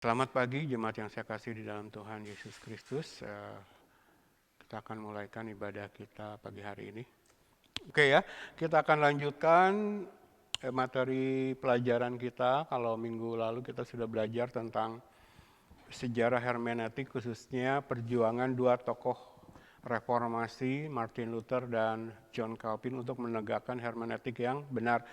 Selamat pagi jemaat yang saya kasih di dalam Tuhan Yesus Kristus. Kita akan mulaikan ibadah kita pagi hari ini. Oke ya, kita akan lanjutkan materi pelajaran kita. Kalau minggu lalu kita sudah belajar tentang sejarah hermeneutik, khususnya perjuangan dua tokoh reformasi, Martin Luther dan John Calvin, untuk menegakkan hermeneutik yang benar.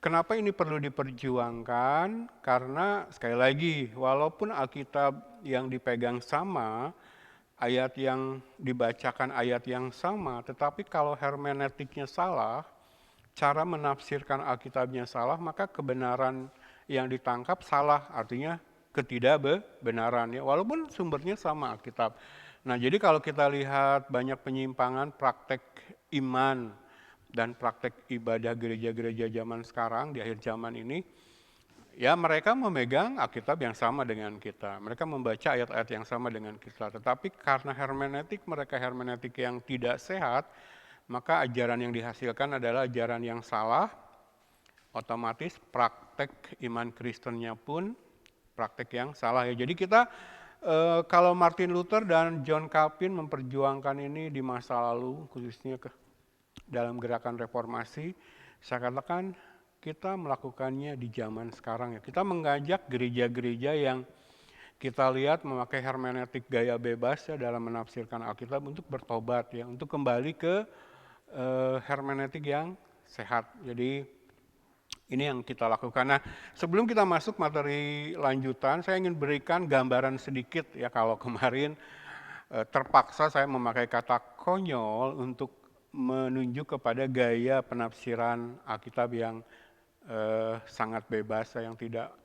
Kenapa ini perlu diperjuangkan? Karena sekali lagi, walaupun Alkitab yang dipegang sama, ayat yang dibacakan ayat yang sama, tetapi kalau hermeneutiknya salah, cara menafsirkan Alkitabnya salah, maka kebenaran yang ditangkap salah, artinya ketidakbenaran ya, walaupun sumbernya sama Alkitab. Nah, jadi kalau kita lihat banyak penyimpangan praktek iman dan praktek ibadah gereja-gereja zaman sekarang di akhir zaman ini, ya mereka memegang Alkitab yang sama dengan kita. Mereka membaca ayat-ayat yang sama dengan kita. Tetapi karena hermeneutik mereka hermeneutik yang tidak sehat, maka ajaran yang dihasilkan adalah ajaran yang salah. Otomatis praktek iman Kristennya pun praktek yang salah ya. Jadi kita kalau Martin Luther dan John Calvin memperjuangkan ini di masa lalu, khususnya dalam gerakan reformasi, saya katakan kita melakukannya di zaman sekarang ya. Kita mengajak gereja-gereja yang kita lihat memakai hermeneutik gaya bebas ya dalam menafsirkan Alkitab untuk bertobat ya, untuk kembali ke hermeneutik yang sehat. Jadi ini yang kita lakukan. Nah, sebelum kita masuk materi lanjutan, saya ingin berikan gambaran sedikit ya. Kalau kemarin terpaksa saya memakai kata konyol untuk menunjuk kepada gaya penafsiran Alkitab yang sangat bebas, yang tidak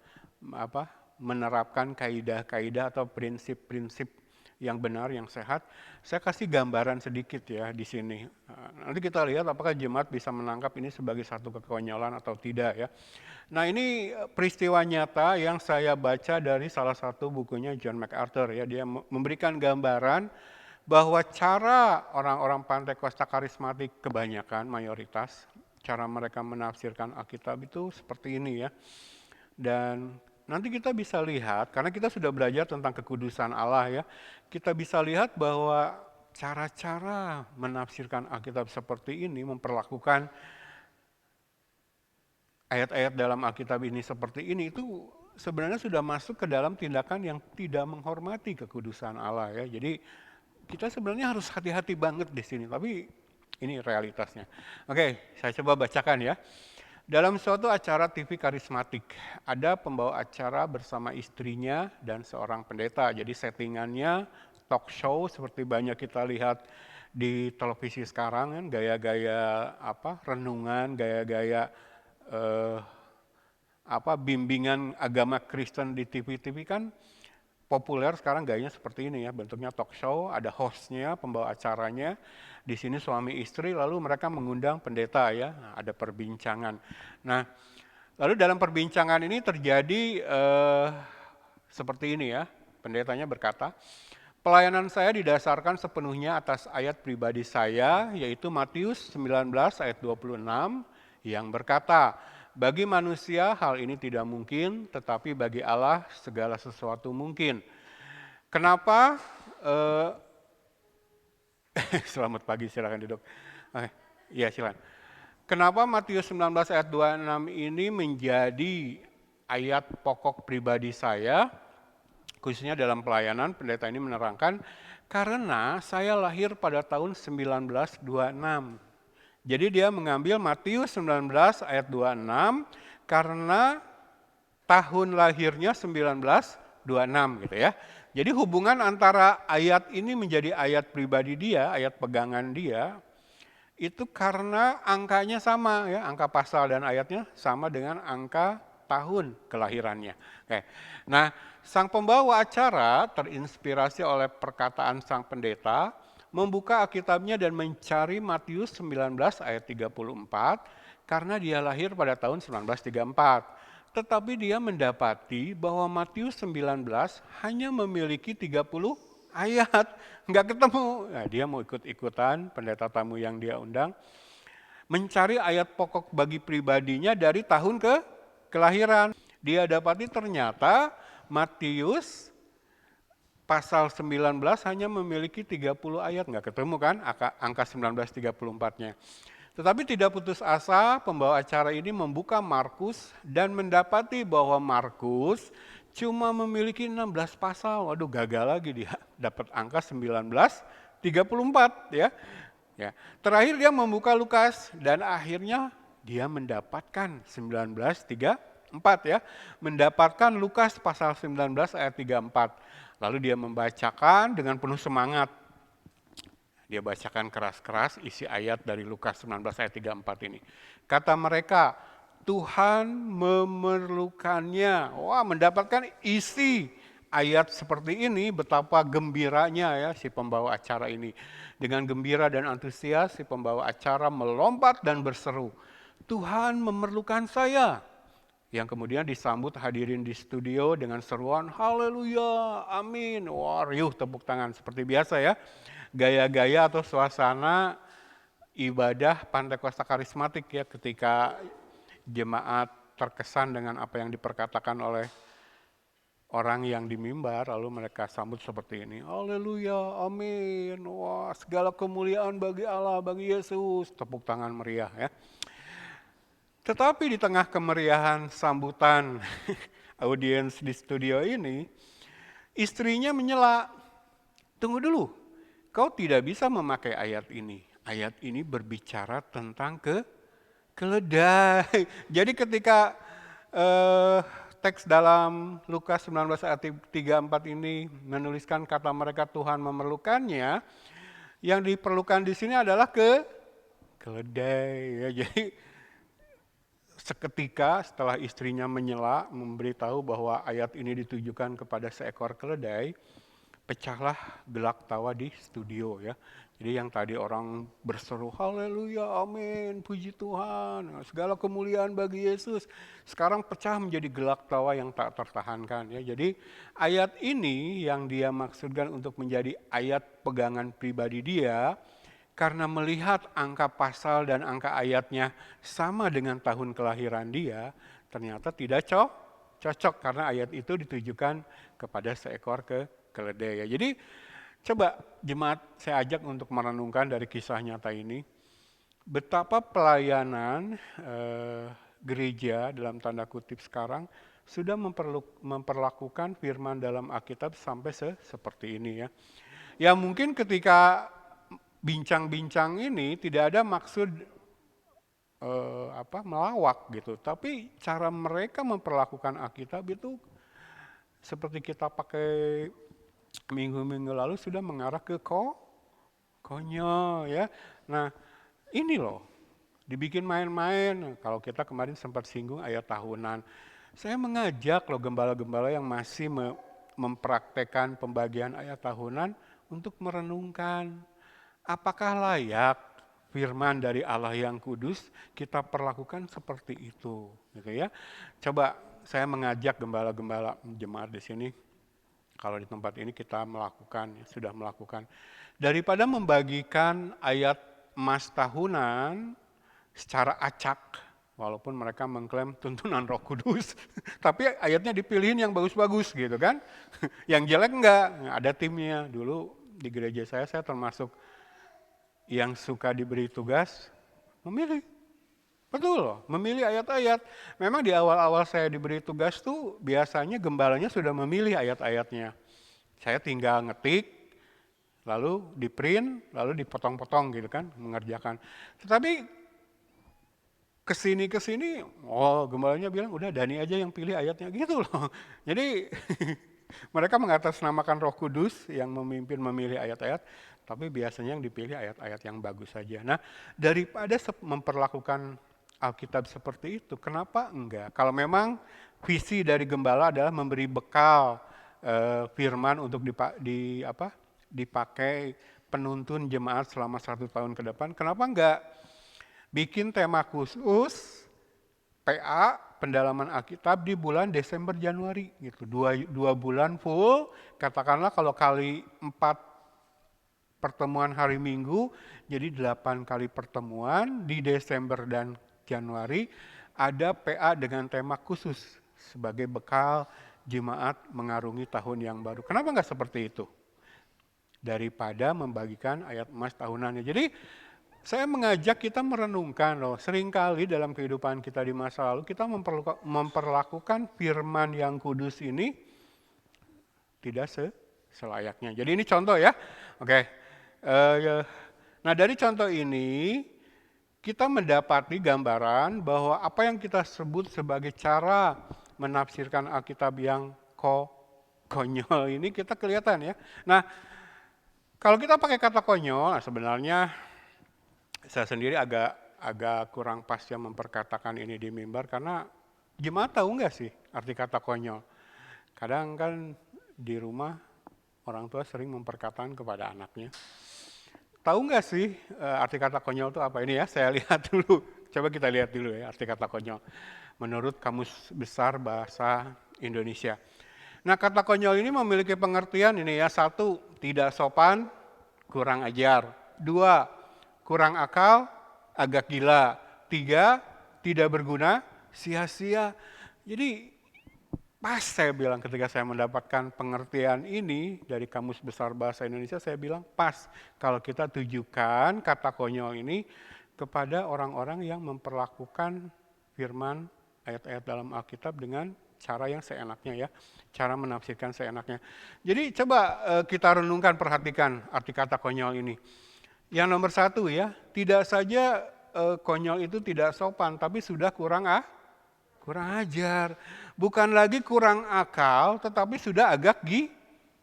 menerapkan kaidah-kaidah atau prinsip-prinsip yang benar, yang sehat. Saya kasih gambaran sedikit ya di sini. Nanti kita lihat apakah jemaat bisa menangkap ini sebagai satu kekonyolan atau tidak ya. Nah, ini peristiwa nyata yang saya baca dari salah satu bukunya John MacArthur ya. Dia memberikan gambaran bahwa cara orang-orang Pantekosta karismatik kebanyakan, mayoritas, cara mereka menafsirkan Alkitab itu seperti ini ya. Dan nanti kita bisa lihat, karena kita sudah belajar tentang kekudusan Allah ya, kita bisa lihat bahwa cara-cara menafsirkan Alkitab seperti ini, memperlakukan ayat-ayat dalam Alkitab ini seperti ini, itu sebenarnya sudah masuk ke dalam tindakan yang tidak menghormati kekudusan Allah ya. Jadi kita sebenarnya harus hati-hati banget di sini, tapi ini realitasnya. Oke, saya coba bacakan ya. Dalam suatu acara TV karismatik, ada pembawa acara bersama istrinya dan seorang pendeta. Jadi settingannya talk show seperti banyak kita lihat di televisi sekarang kan, gaya-gaya renungan, gaya-gaya bimbingan agama Kristen di TV-TV kan populer sekarang, gayanya seperti ini ya, bentuknya talk show, ada hostnya, pembawa acaranya, di sini suami istri, lalu mereka mengundang pendeta ya, ada perbincangan. Nah, lalu dalam perbincangan ini terjadi seperti ini ya, pendetanya berkata, pelayanan saya didasarkan sepenuhnya atas ayat pribadi saya, yaitu Matius 19 ayat 26, yang berkata, bagi manusia hal ini tidak mungkin, tetapi bagi Allah segala sesuatu mungkin. Kenapa? Selamat pagi, silakan duduk. Iya, silakan. Kenapa Matius 19 ayat 26 ini menjadi ayat pokok pribadi saya, khususnya dalam pelayanan? Pendeta ini menerangkan, karena saya lahir pada tahun 1926. Jadi dia mengambil Matius 19 ayat 26 karena tahun lahirnya 1926 gitu ya. Jadi hubungan antara ayat ini menjadi ayat pribadi dia, ayat pegangan dia, itu karena angkanya sama ya, angka pasal dan ayatnya sama dengan angka tahun kelahirannya. Oke. Nah, sang pembawa acara terinspirasi oleh perkataan sang pendeta, membuka Alkitabnya dan mencari Matius 19 ayat 34 karena dia lahir pada tahun 1934. Tetapi dia mendapati bahwa Matius 19 hanya memiliki 30 ayat, nggak ketemu. Nah, dia mau ikut-ikutan, pendeta tamu yang dia undang, mencari ayat pokok bagi pribadinya dari tahun ke kelahiran. Dia dapati ternyata Matius pasal 19 hanya memiliki 30 ayat, nggak ketemu kan angka 19:34-nya. Tetapi tidak putus asa, pembawa acara ini membuka Markus dan mendapati bahwa Markus cuma memiliki 16 pasal. Waduh, gagal lagi dia, dapat angka 19:34 ya. Ya. Terakhir dia membuka Lukas dan akhirnya dia mendapatkan 19:34 ya. Mendapatkan Lukas pasal 19 ayat 34. Lalu dia membacakan dengan penuh semangat. Dia bacakan keras-keras isi ayat dari Lukas 19 ayat 34 ini. Kata mereka, Tuhan memerlukannya. Wah, mendapatkan isi ayat seperti ini, betapa gembiranya ya si pembawa acara ini. Dengan gembira dan antusias si pembawa acara melompat dan berseru, Tuhan memerlukan saya. Yang kemudian disambut hadirin di studio dengan seruan, haleluya, amin. Wah, riuh tepuk tangan seperti biasa ya. Gaya-gaya atau suasana ibadah Pantekosta karismatik ya, ketika jemaat terkesan dengan apa yang diperkatakan oleh orang yang di mimbar, lalu mereka sambut seperti ini, haleluya, amin, wah segala kemuliaan bagi Allah, bagi Yesus, tepuk tangan meriah ya. Tetapi di tengah kemeriahan sambutan audiens di studio ini, istrinya menyela, tunggu dulu, kau tidak bisa memakai ayat ini. Ayat ini berbicara tentang keledai. Jadi ketika teks dalam Lukas 19 ayat 34 ini menuliskan kata mereka Tuhan memerlukannya, yang diperlukan di sini adalah keledai. Ya. Jadi seketika setelah istrinya menyela, memberitahu bahwa ayat ini ditujukan kepada seekor keledai, pecahlah gelak tawa di studio ya. Jadi yang tadi orang berseru haleluya, amin, puji Tuhan, segala kemuliaan bagi Yesus, sekarang pecah menjadi gelak tawa yang tak tertahankan ya. Jadi ayat ini yang dia maksudkan untuk menjadi ayat pegangan pribadi dia, karena melihat angka pasal dan angka ayatnya sama dengan tahun kelahiran dia, ternyata tidak cocok karena ayat itu ditujukan kepada seekor keledai ya. Jadi coba jemaat saya ajak untuk merenungkan dari kisah nyata ini, betapa pelayanan gereja dalam tanda kutip sekarang sudah memperlakukan firman dalam Alkitab sampai seperti ini ya. Ya mungkin ketika bincang-bincang ini tidak ada maksud melawak gitu, tapi cara mereka memperlakukan Alkitab itu seperti kita pakai minggu-minggu lalu sudah mengarah ke konyol ya. Nah ini loh, dibikin main-main. Kalau kita kemarin sempat singgung ayat tahunan, saya mengajak loh gembala-gembala yang masih mempraktekkan pembagian ayat tahunan untuk merenungkan, apakah layak firman dari Allah yang kudus kita perlakukan seperti itu, gitu ya. Coba saya mengajak gembala-gembala jemaat di sini, kalau di tempat ini kita sudah melakukan, daripada membagikan ayat emas tahunan secara acak, walaupun mereka mengklaim tuntunan Roh Kudus, tapi ayatnya dipilihin yang bagus-bagus gitu kan, yang jelek enggak, ada timnya. Dulu di gereja saya termasuk yang suka diberi tugas memilih. Betul loh, memilih ayat-ayat. Memang di awal-awal saya diberi tugas tuh biasanya gembalanya sudah memilih ayat-ayatnya. Saya tinggal ngetik, lalu di print, lalu dipotong-potong gitu kan, mengerjakan. Tetapi kesini gembalanya bilang udah Dani aja yang pilih ayatnya gitu loh. Jadi mereka mengatasnamakan Roh Kudus yang memimpin memilih ayat-ayat, tapi biasanya yang dipilih ayat-ayat yang bagus saja. Nah, daripada memperlakukan Alkitab seperti itu, kenapa enggak? Kalau memang visi dari gembala adalah memberi bekal firman untuk dipakai penuntun jemaat selama 1 tahun ke depan, kenapa enggak bikin tema khusus PA pendalaman Alkitab di bulan Desember Januari gitu, dua bulan full, katakanlah kalau kali 4 pertemuan hari Minggu, jadi 8 kali pertemuan di Desember dan Januari, ada PA dengan tema khusus sebagai bekal jemaat mengarungi tahun yang baru. Kenapa nggak seperti itu? Daripada membagikan ayat emas tahunannya. Jadi saya mengajak kita merenungkan loh, seringkali dalam kehidupan kita di masa lalu kita memperlakukan firman yang kudus ini tidak selayaknya. Jadi ini contoh ya. Oke. Nah dari contoh ini kita mendapati gambaran bahwa apa yang kita sebut sebagai cara menafsirkan Alkitab yang konyol ini kita kelihatan ya. Nah kalau kita pakai kata konyol, nah sebenarnya saya sendiri agak kurang pas ya memperkatakan ini di mimbar karena jemaat tahu nggak sih arti kata konyol? Kadang kan di rumah orang tua sering memperkatakan kepada anaknya. Tahu nggak sih arti kata konyol itu apa? Ini ya saya lihat dulu. Coba kita lihat dulu ya arti kata konyol. Menurut Kamus Besar Bahasa Indonesia. Nah kata konyol ini memiliki pengertian ini ya. 1, tidak sopan, kurang ajar. 2, kurang akal, agak gila. 3, tidak berguna, sia-sia. Jadi pas saya bilang ketika saya mendapatkan pengertian ini dari Kamus Besar Bahasa Indonesia, saya bilang pas kalau kita tujukan kata konyol ini kepada orang-orang yang memperlakukan firman ayat-ayat dalam Alkitab dengan cara yang seenaknya ya, cara menafsirkan seenaknya. Jadi coba kita renungkan, perhatikan arti kata konyol ini. Yang nomor 1 ya, tidak saja konyol itu tidak sopan, tapi sudah kurang ajar. Bukan lagi kurang akal, tetapi sudah agak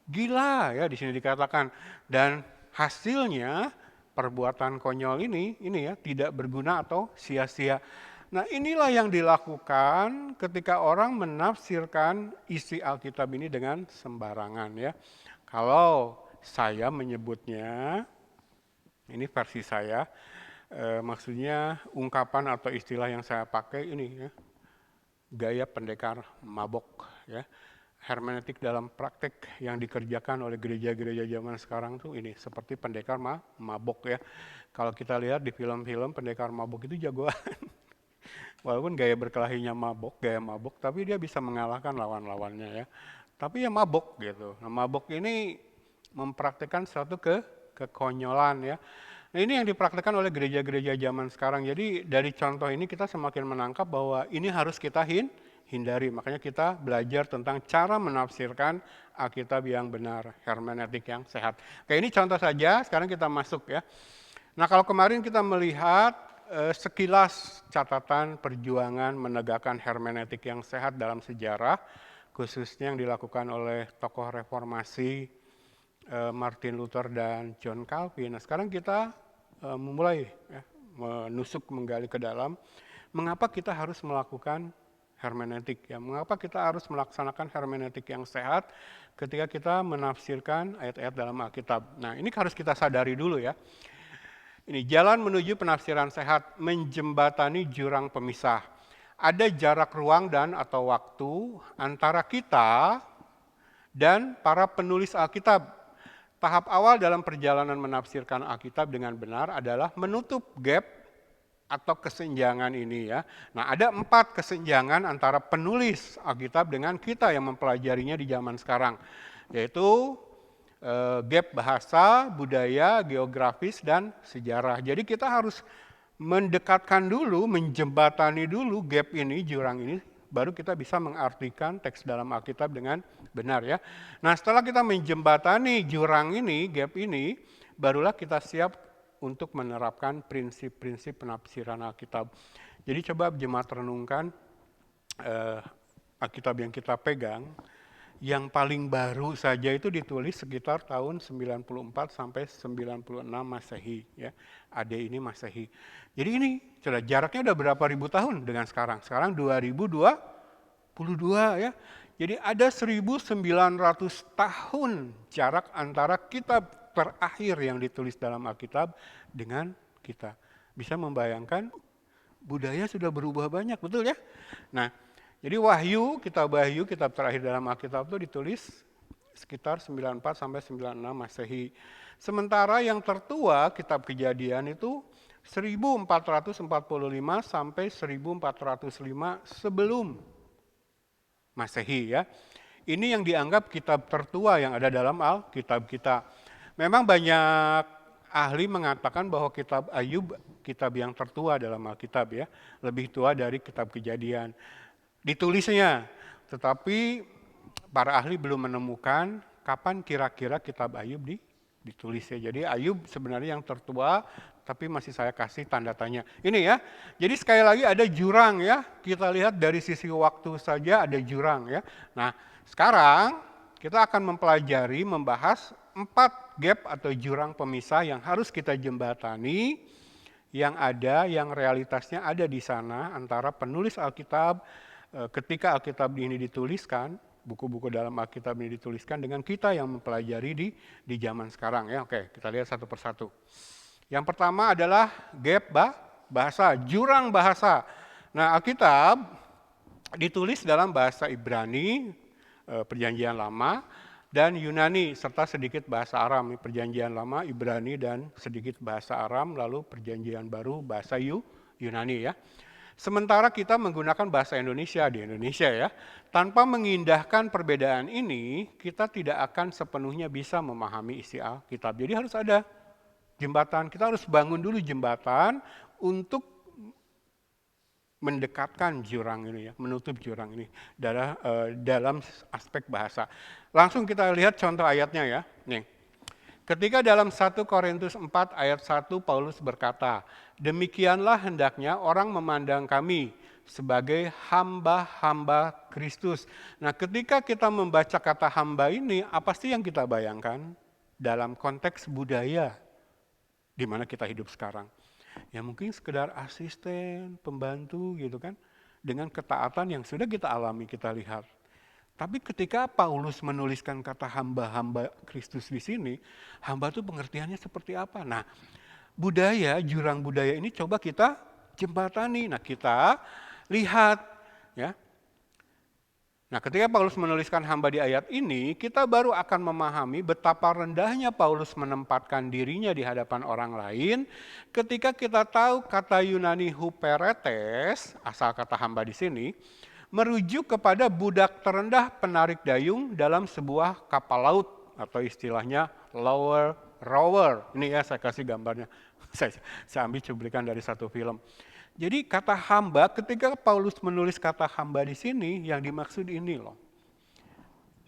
gila ya di sini dikatakan. Dan hasilnya perbuatan konyol ini ya tidak berguna atau sia-sia. Nah inilah yang dilakukan ketika orang menafsirkan isi Alkitab ini dengan sembarangan ya. Kalau saya menyebutnya, ini versi saya, maksudnya ungkapan atau istilah yang saya pakai ini ya, gaya pendekar mabok ya. Hermeneutik dalam praktek yang dikerjakan oleh gereja-gereja zaman sekarang tuh ini seperti pendekar mabok ya. Kalau kita lihat di film-film pendekar mabok itu jagoan. Walaupun gaya berkelahinya gaya mabok, tapi dia bisa mengalahkan lawan-lawannya ya. Tapi ya mabok gitu. Nah, mabok ini mempraktikkan suatu kekonyolan ya. Nah ini yang dipraktikkan oleh gereja-gereja zaman sekarang. Jadi dari contoh ini kita semakin menangkap bahwa ini harus kita hindari. Makanya kita belajar tentang cara menafsirkan Alkitab yang benar, hermeneutik yang sehat. Oke, ini contoh saja, sekarang kita masuk ya. Nah kalau kemarin kita melihat sekilas catatan perjuangan menegakkan hermeneutik yang sehat dalam sejarah, khususnya yang dilakukan oleh tokoh reformasi Martin Luther dan John Calvin. Nah sekarang kita memulai ya, menusuk menggali ke dalam mengapa kita harus melakukan hermeneutik ya, mengapa kita harus melaksanakan hermeneutik yang sehat ketika kita menafsirkan ayat-ayat dalam Alkitab. Nah ini harus kita sadari dulu ya. Ini jalan menuju penafsiran sehat, menjembatani jurang pemisah. Ada jarak ruang dan atau waktu antara kita dan para penulis Alkitab. Tahap awal dalam perjalanan menafsirkan Alkitab dengan benar adalah menutup gap atau kesenjangan ini ya. Nah ada 4 kesenjangan antara penulis Alkitab dengan kita yang mempelajarinya di zaman sekarang. Yaitu gap bahasa, budaya, geografis, dan sejarah. Jadi kita harus mendekatkan dulu, menjembatani dulu gap ini, jurang ini, baru kita bisa mengartikan teks dalam Alkitab dengan benar ya. Nah setelah kita menjembatani jurang ini, gap ini, barulah kita siap untuk menerapkan prinsip-prinsip penafsiran Alkitab. Jadi coba jemaat renungkan Alkitab yang kita pegang, yang paling baru saja itu ditulis sekitar tahun 94 sampai 96 Masehi ya. AD ini Masehi. Jadi ini sudah jaraknya udah berapa ribu tahun dengan sekarang. Sekarang 2022 ya. Jadi ada 1900 tahun jarak antara kitab terakhir yang ditulis dalam Alkitab dengan kita. Bisa membayangkan budaya sudah berubah banyak, betul ya? Nah, jadi kitab Wahyu, kitab terakhir dalam Alkitab itu ditulis sekitar 94 sampai 96 Masehi. Sementara yang tertua kitab Kejadian itu 1445 sampai 1405 sebelum Masehi ya. Ini yang dianggap kitab tertua yang ada dalam Alkitab kita. Memang banyak ahli mengatakan bahwa kitab Ayub kitab yang tertua dalam Alkitab ya, lebih tua dari kitab Kejadian. Ditulisnya, tetapi para ahli belum menemukan kapan kira-kira kitab Ayub ditulisnya. Jadi Ayub sebenarnya yang tertua, tapi masih saya kasih tanda tanya. Ini ya, jadi sekali lagi ada jurang ya, kita lihat dari sisi waktu saja ada jurang ya. Nah sekarang kita akan mempelajari, membahas 4 gap atau jurang pemisah yang harus kita jembatani, yang ada, yang realitasnya ada di sana antara penulis Alkitab ketika Alkitab ini dituliskan, buku-buku dalam Alkitab ini dituliskan dengan kita yang mempelajari di zaman sekarang ya. Oke, kita lihat satu persatu. Yang pertama adalah gap bahasa, jurang bahasa. Nah, Alkitab ditulis dalam bahasa Ibrani, Perjanjian Lama, dan Yunani, serta sedikit bahasa Aram. Perjanjian Lama, Ibrani, dan sedikit bahasa Aram, lalu Perjanjian Baru, bahasa Yunani ya. Sementara kita menggunakan bahasa Indonesia di Indonesia ya. Tanpa mengindahkan perbedaan ini, kita tidak akan sepenuhnya bisa memahami isi Alkitab. Jadi harus ada jembatan, kita harus bangun dulu jembatan untuk mendekatkan jurang ini ya, menutup jurang ini dalam aspek bahasa. Langsung kita lihat contoh ayatnya ya. Nih. Ketika dalam 1 Korintus 4 ayat 1 Paulus berkata, "Demikianlah hendaknya orang memandang kami sebagai hamba-hamba Kristus." Nah, ketika kita membaca kata hamba ini, apa sih yang kita bayangkan dalam konteks budaya di mana kita hidup sekarang? Ya mungkin sekedar asisten, pembantu gitu kan, dengan ketaatan yang sudah kita alami, kita lihat. Tapi ketika Paulus menuliskan kata hamba-hamba Kristus di sini, hamba itu pengertiannya seperti apa? Nah, budaya, jurang budaya ini coba kita jembatani. Nah, kita lihat ya. Nah, ketika Paulus menuliskan hamba di ayat ini, kita baru akan memahami betapa rendahnya Paulus menempatkan dirinya di hadapan orang lain ketika kita tahu kata Yunani huperetes, asal kata hamba di sini, merujuk kepada budak terendah penarik dayung dalam sebuah kapal laut atau istilahnya lower rower. Ini ya saya kasih gambarnya, saya ambil cuplikan dari satu film. Jadi kata hamba, ketika Paulus menulis kata hamba di sini, yang dimaksud ini loh.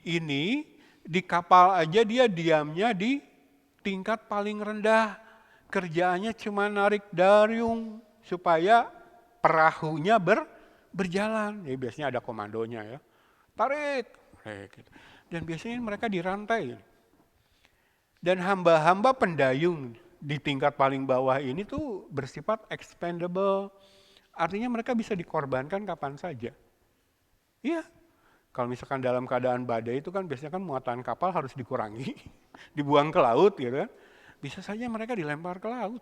Ini di kapal aja dia diamnya di tingkat paling rendah. Kerjaannya cuma narik dayung supaya perahunya berjalan. Ya, biasanya ada komandonya ya. Tarik. Gitu. Dan biasanya mereka dirantai. Dan hamba-hamba pendayung di tingkat paling bawah ini tuh bersifat expendable. Artinya mereka bisa dikorbankan kapan saja. Iya. Kalau misalkan dalam keadaan badai itu kan biasanya kan muatan kapal harus dikurangi. Dibuang ke laut gitu kan. Bisa saja mereka dilempar ke laut.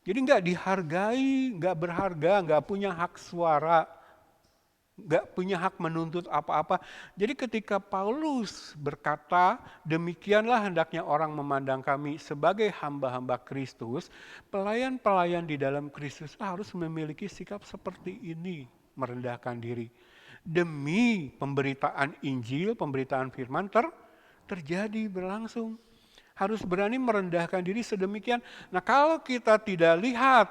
Jadi nggak dihargai, nggak berharga, nggak punya hak suara. Gak punya hak menuntut apa-apa. Jadi ketika Paulus berkata, demikianlah hendaknya orang memandang kami sebagai hamba-hamba Kristus, pelayan-pelayan di dalam Kristus harus memiliki sikap seperti ini, merendahkan diri. Demi pemberitaan Injil, pemberitaan firman terjadi, berlangsung. Harus berani merendahkan diri sedemikian. Nah kalau kita tidak lihat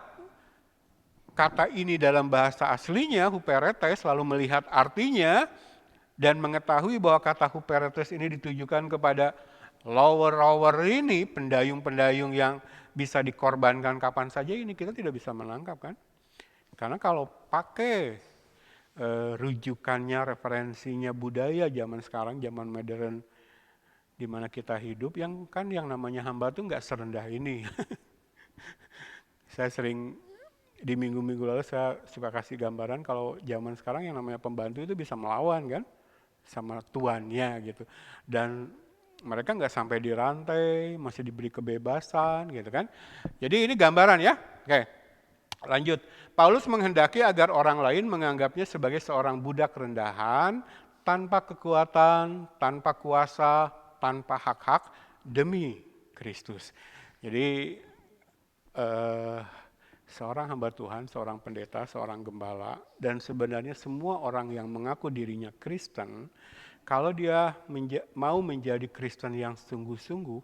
kata ini dalam bahasa aslinya, huperetes, lalu melihat artinya, dan mengetahui bahwa kata huperetes ini ditujukan kepada lower-lower ini, pendayung-pendayung yang bisa dikorbankan kapan saja, ini kita tidak bisa menangkap kan. Karena kalau pakai rujukannya, referensinya budaya zaman sekarang, zaman modern, di mana kita hidup, yang namanya hamba tuh nggak serendah ini. Saya sering di minggu-minggu lalu saya suka kasih gambaran kalau zaman sekarang yang namanya pembantu itu bisa melawan kan sama tuannya gitu, dan mereka nggak sampai dirantai, masih diberi kebebasan gitu kan. Jadi ini gambaran ya. Oke, lanjut. Paulus menghendaki agar orang lain menganggapnya sebagai seorang budak rendahan, tanpa kekuatan, tanpa kuasa, tanpa hak-hak, demi Kristus. Jadi seorang hamba Tuhan, seorang pendeta, seorang gembala, dan sebenarnya semua orang yang mengaku dirinya Kristen, Kalau dia mau menjadi Kristen yang sungguh-sungguh,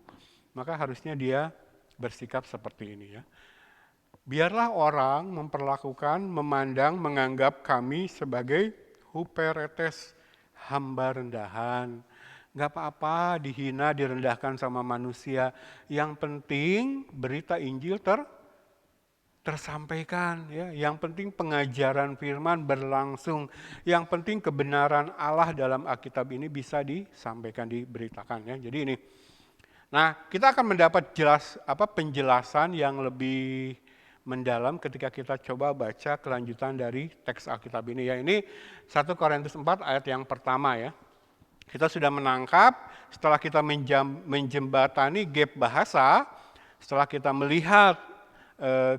maka harusnya dia bersikap seperti ini ya. Biarlah orang memperlakukan, memandang, menganggap kami sebagai huperetes, hamba rendahan. Gak apa-apa dihina, direndahkan sama manusia. Yang penting berita Injil tersampaikan ya. Yang penting pengajaran firman berlangsung. Yang penting kebenaran Allah dalam Alkitab ini bisa disampaikan, diberitakan ya. Jadi ini. Nah, kita akan mendapat penjelasan yang lebih mendalam ketika kita coba baca kelanjutan dari teks Alkitab ini ya. Ini 1 Korintus 4 ayat yang pertama ya. Kita sudah menangkap setelah kita menjembatani gap bahasa, setelah kita melihat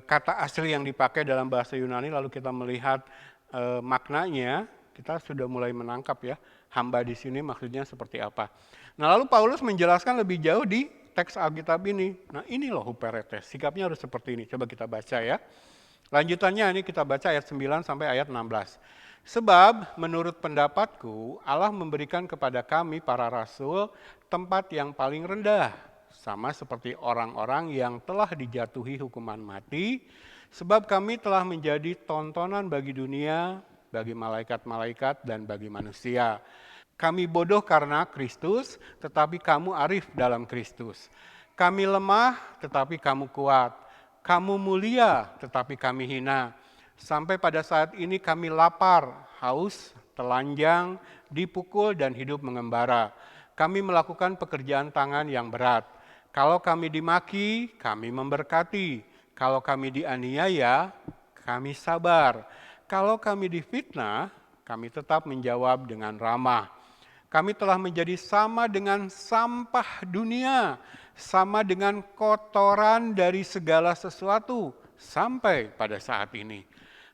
kata asli yang dipakai dalam bahasa Yunani, lalu kita melihat maknanya, kita sudah mulai menangkap ya, hamba di sini maksudnya seperti apa. Nah lalu Paulus menjelaskan lebih jauh di teks Alkitab ini. Nah ini loh huperetes, sikapnya harus seperti ini. Coba kita baca ya. Lanjutannya ini kita baca ayat 9 sampai ayat 16. Sebab menurut pendapatku Allah memberikan kepada kami para rasul tempat yang paling rendah. Sama seperti orang-orang yang telah dijatuhi hukuman mati. Sebab kami telah menjadi tontonan bagi dunia, bagi malaikat-malaikat dan bagi manusia. Kami bodoh karena Kristus, tetapi kamu arif dalam Kristus. Kami lemah, tetapi kamu kuat. Kamu mulia, tetapi kami hina. Sampai pada saat ini kami lapar, haus, telanjang, dipukul dan hidup mengembara. Kami melakukan pekerjaan tangan yang berat. Kalau kami dimaki, kami memberkati. Kalau kami dianiaya, kami sabar. Kalau kami difitnah, kami tetap menjawab dengan ramah. Kami telah menjadi sama dengan sampah dunia, sama dengan kotoran dari segala sesuatu, sampai pada saat ini.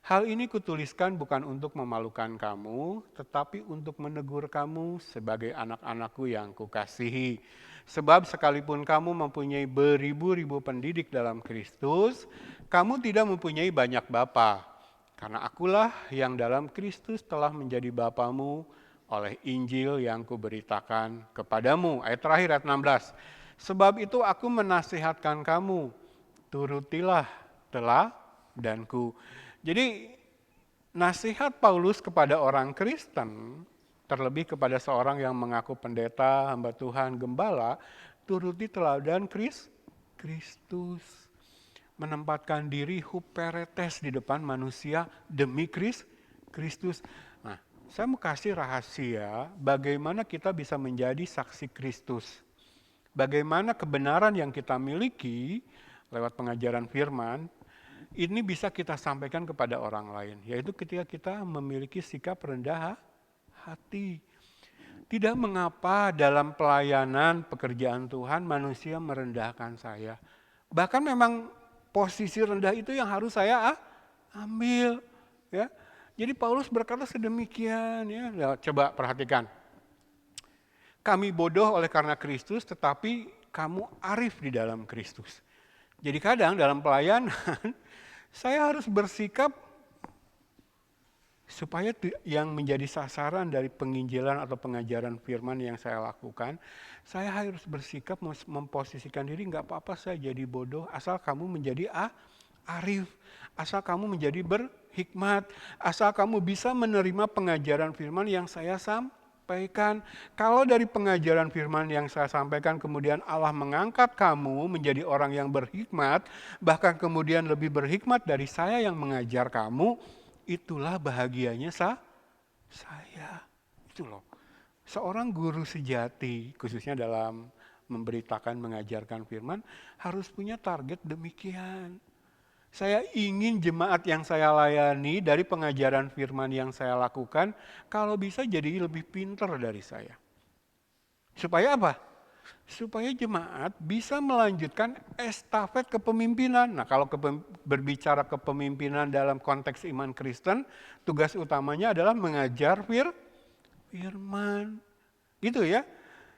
Hal ini kutuliskan bukan untuk memalukan kamu, tetapi untuk menegur kamu sebagai anak-anakku yang kukasihi. Sebab sekalipun kamu mempunyai beribu-ribu pendidik dalam Kristus, kamu tidak mempunyai banyak bapa. Karena akulah yang dalam Kristus telah menjadi bapamu oleh Injil yang kuberitakan kepadamu. Ayat terakhir, ayat 16. Sebab itu aku menasihatkan kamu, turutilah teladanku. Jadi nasihat Paulus kepada orang Kristen, terlebih kepada seorang yang mengaku pendeta, hamba Tuhan, gembala, turuti teladan Kristus. Menempatkan diri huperetes di depan manusia demi Kristus. Nah, saya mau kasih rahasia bagaimana kita bisa menjadi saksi Kristus. Bagaimana kebenaran yang kita miliki lewat pengajaran firman, ini bisa kita sampaikan kepada orang lain, yaitu ketika kita memiliki sikap rendah hati. Tidak mengapa dalam pelayanan pekerjaan Tuhan manusia merendahkan saya. Bahkan memang posisi rendah itu yang harus saya ambil. Ya. Jadi Paulus berkata sedemikian. Ya. Coba perhatikan. Kami bodoh oleh karena Kristus, tetapi kamu arif di dalam Kristus. Jadi kadang dalam pelayanan, saya harus bersikap supaya yang menjadi sasaran dari penginjilan atau pengajaran firman yang saya lakukan, saya harus bersikap memposisikan diri, nggak apa-apa saya jadi bodoh, asal kamu menjadi arif, asal kamu menjadi berhikmat, asal kamu bisa menerima pengajaran firman yang saya sampaikan. Kalau dari pengajaran firman yang saya sampaikan kemudian Allah mengangkat kamu menjadi orang yang berhikmat, bahkan kemudian lebih berhikmat dari saya yang mengajar kamu, itulah bahagianya saya. Itu loh. Seorang guru sejati, khususnya dalam memberitakan, mengajarkan firman, harus punya target demikian. Saya ingin jemaat yang saya layani dari pengajaran firman yang saya lakukan, kalau bisa jadi lebih pintar dari saya. Supaya apa? Supaya jemaat bisa melanjutkan estafet kepemimpinan. Nah kalau berbicara kepemimpinan dalam konteks iman Kristen, tugas utamanya adalah mengajar firman. Gitu ya.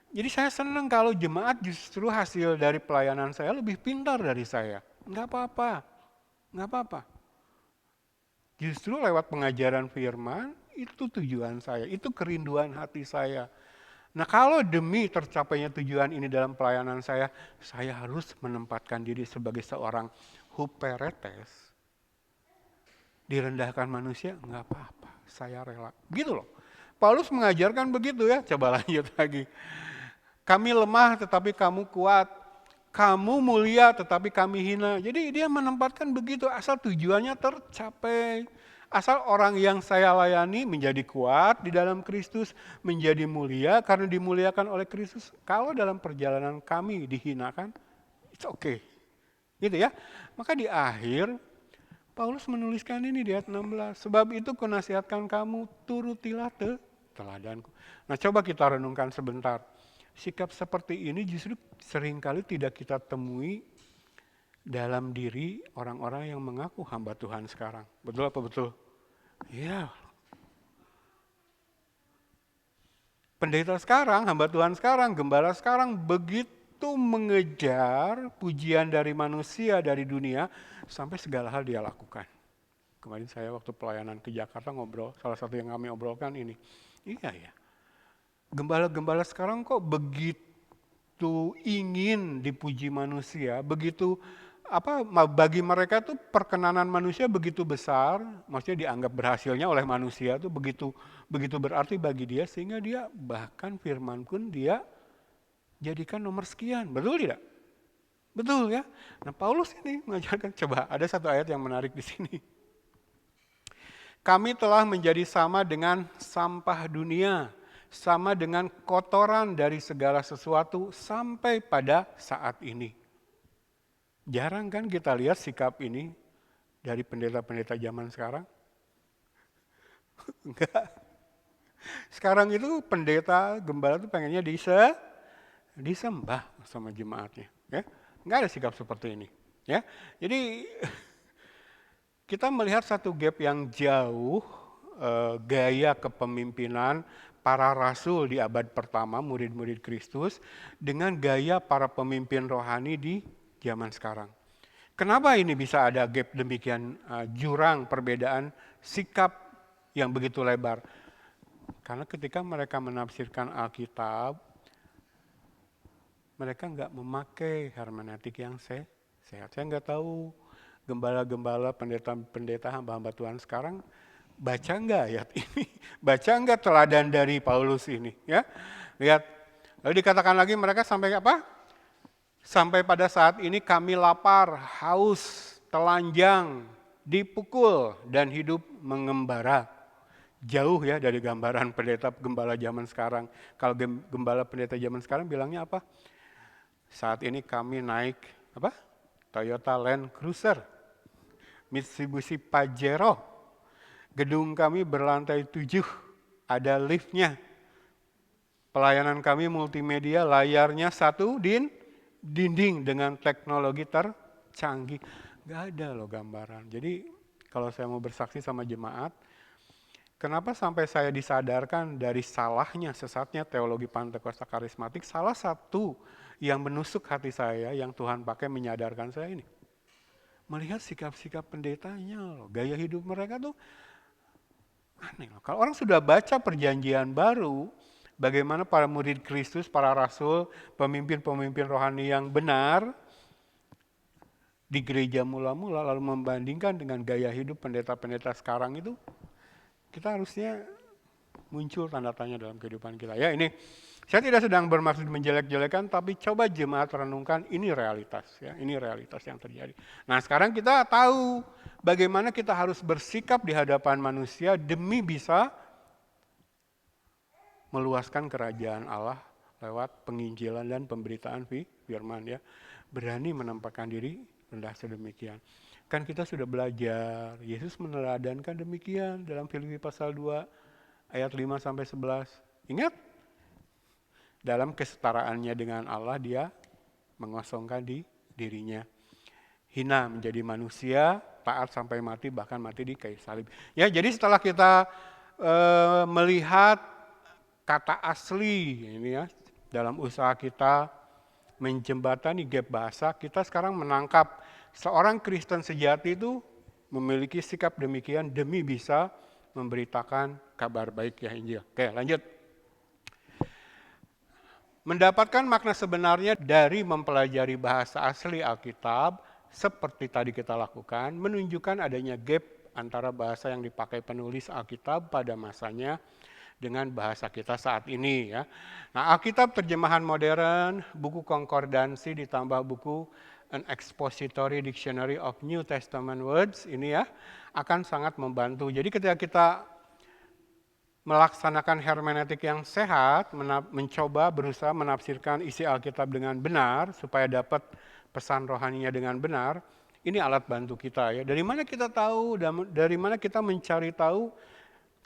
Jadi saya senang kalau jemaat justru hasil dari pelayanan saya lebih pintar dari saya. Enggak apa-apa. Justru lewat pengajaran firman, itu tujuan saya, itu kerinduan hati saya. Nah kalau demi tercapainya tujuan ini dalam pelayanan saya harus menempatkan diri sebagai seorang huperetes. Direndahkan manusia, nggak apa-apa, saya rela. Gitu loh. Paulus mengajarkan begitu ya, coba lanjut lagi. Kami lemah tetapi kamu kuat. Kamu mulia tetapi kami hina. Jadi dia menempatkan begitu asal tujuannya tercapai. Asal orang yang saya layani menjadi kuat di dalam Kristus, menjadi mulia karena dimuliakan oleh Kristus. Kalau dalam perjalanan kami dihinakan, it's okay. Gitu ya. Maka di akhir Paulus menuliskan ini di ayat 16. Sebab itu kunasihatkan kamu, turutilah teladanku. Nah coba kita renungkan sebentar. Sikap seperti ini justru seringkali tidak kita temui dalam diri orang-orang yang mengaku hamba Tuhan sekarang. Betul apa betul? Ya. Pendeta sekarang, hamba Tuhan sekarang, gembala sekarang begitu mengejar pujian dari manusia, dari dunia, sampai segala hal dia lakukan. Kemarin saya waktu pelayanan ke Jakarta ngobrol, salah satu yang kami obrolkan ini. Iya ya, gembala-gembala sekarang kok begitu ingin dipuji manusia, begitu bagi mereka tuh perkenanan manusia begitu besar, maksudnya dianggap berhasilnya oleh manusia tuh begitu berarti bagi dia sehingga dia bahkan firman pun dia jadikan nomor sekian, betul tidak? Betul ya. Nah Paulus ini mengajarkan, coba ada satu ayat yang menarik di sini. Kami telah menjadi sama dengan sampah dunia, sama dengan kotoran dari segala sesuatu sampai pada saat ini. Jarang kan kita lihat sikap ini dari pendeta-pendeta zaman sekarang? Enggak. Sekarang itu pendeta, gembala itu pengennya disembah sama jemaatnya. Ya? Enggak ada sikap seperti ini. Ya, jadi kita melihat satu gap yang jauh, gaya kepemimpinan para rasul di abad pertama, murid-murid Kristus, dengan gaya para pemimpin rohani di zaman sekarang. Kenapa ini bisa ada gap demikian jurang perbedaan sikap yang begitu lebar? Karena ketika mereka menafsirkan Alkitab, mereka nggak memakai hermeneutik yang sehat. Saya nggak tahu gembala-gembala, pendeta-pendeta, hamba-hamba Tuhan sekarang baca nggak ayat ini? Baca nggak teladan dari Paulus ini? Ya, lihat. Lalu dikatakan lagi mereka sampai apa? Sampai pada saat ini kami lapar, haus, telanjang, dipukul, dan hidup mengembara. Jauh ya dari gambaran pendeta gembala zaman sekarang. Kalau gembala pendeta zaman sekarang bilangnya apa? Saat ini kami naik apa? Toyota Land Cruiser, Mitsubishi Pajero. Gedung kami berlantai 7, ada liftnya. Pelayanan kami multimedia, layarnya satu dinding dengan teknologi tercanggih. Gak ada loh gambaran. Jadi kalau saya mau bersaksi sama jemaat, kenapa sampai saya disadarkan dari salahnya, sesatnya teologi Pantekosta karismatik, salah satu yang menusuk hati saya, yang Tuhan pakai menyadarkan saya ini. Melihat sikap-sikap pendetanya loh, gaya hidup mereka tuh aneh loh. Kalau orang sudah baca perjanjian baru, bagaimana para murid Kristus, para rasul, pemimpin-pemimpin rohani yang benar di gereja mula-mula, lalu membandingkan dengan gaya hidup pendeta-pendeta sekarang itu, kita harusnya muncul tanda tanya dalam kehidupan kita. Ya ini, saya tidak sedang bermaksud menjelek-jelekan, tapi coba jemaat renungkan, ini realitas. Ya, ini realitas yang terjadi. Nah sekarang kita tahu bagaimana kita harus bersikap di hadapan manusia demi bisa meluaskan kerajaan Allah lewat penginjilan dan pemberitaan firman. Ya, berani menempatkan diri rendah sedemikian. Kan kita sudah belajar, Yesus meneladankan demikian dalam Filipi pasal 2 ayat 5-11. Ingat? Dalam kesetaraannya dengan Allah, dia mengosongkan dirinya. Hina menjadi manusia, taat sampai mati, bahkan mati di kayu salib. Ya, jadi setelah kita melihat kata asli ini ya, dalam usaha kita menjembatani gap bahasa, kita sekarang menangkap seorang Kristen sejati itu memiliki sikap demikian demi bisa memberitakan kabar baik ya Injil. Oke, lanjut. Mendapatkan makna sebenarnya dari mempelajari bahasa asli Alkitab, seperti tadi kita lakukan, menunjukkan adanya gap antara bahasa yang dipakai penulis Alkitab pada masanya dengan bahasa kita saat ini ya. Nah, Alkitab terjemahan modern, buku konkordansi ditambah buku An Expository Dictionary of New Testament Words ini ya akan sangat membantu. Jadi ketika kita melaksanakan hermeneutik yang sehat, mencoba berusaha menafsirkan isi Alkitab dengan benar supaya dapat pesan rohaninya dengan benar, ini alat bantu kita ya. Dari mana kita tahu, dari mana kita mencari tahu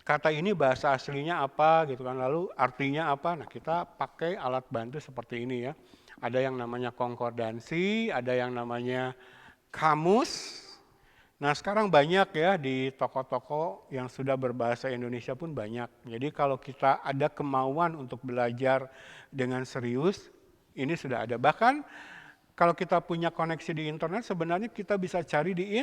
kata ini bahasa aslinya apa gitu kan, lalu artinya apa. Nah, kita pakai alat bantu seperti ini ya. Ada yang namanya konkordansi, ada yang namanya kamus. Nah, sekarang banyak ya di toko-toko yang sudah berbahasa Indonesia pun banyak. Jadi kalau kita ada kemauan untuk belajar dengan serius, ini sudah ada. Bahkan kalau kita punya koneksi di internet, sebenarnya kita bisa cari di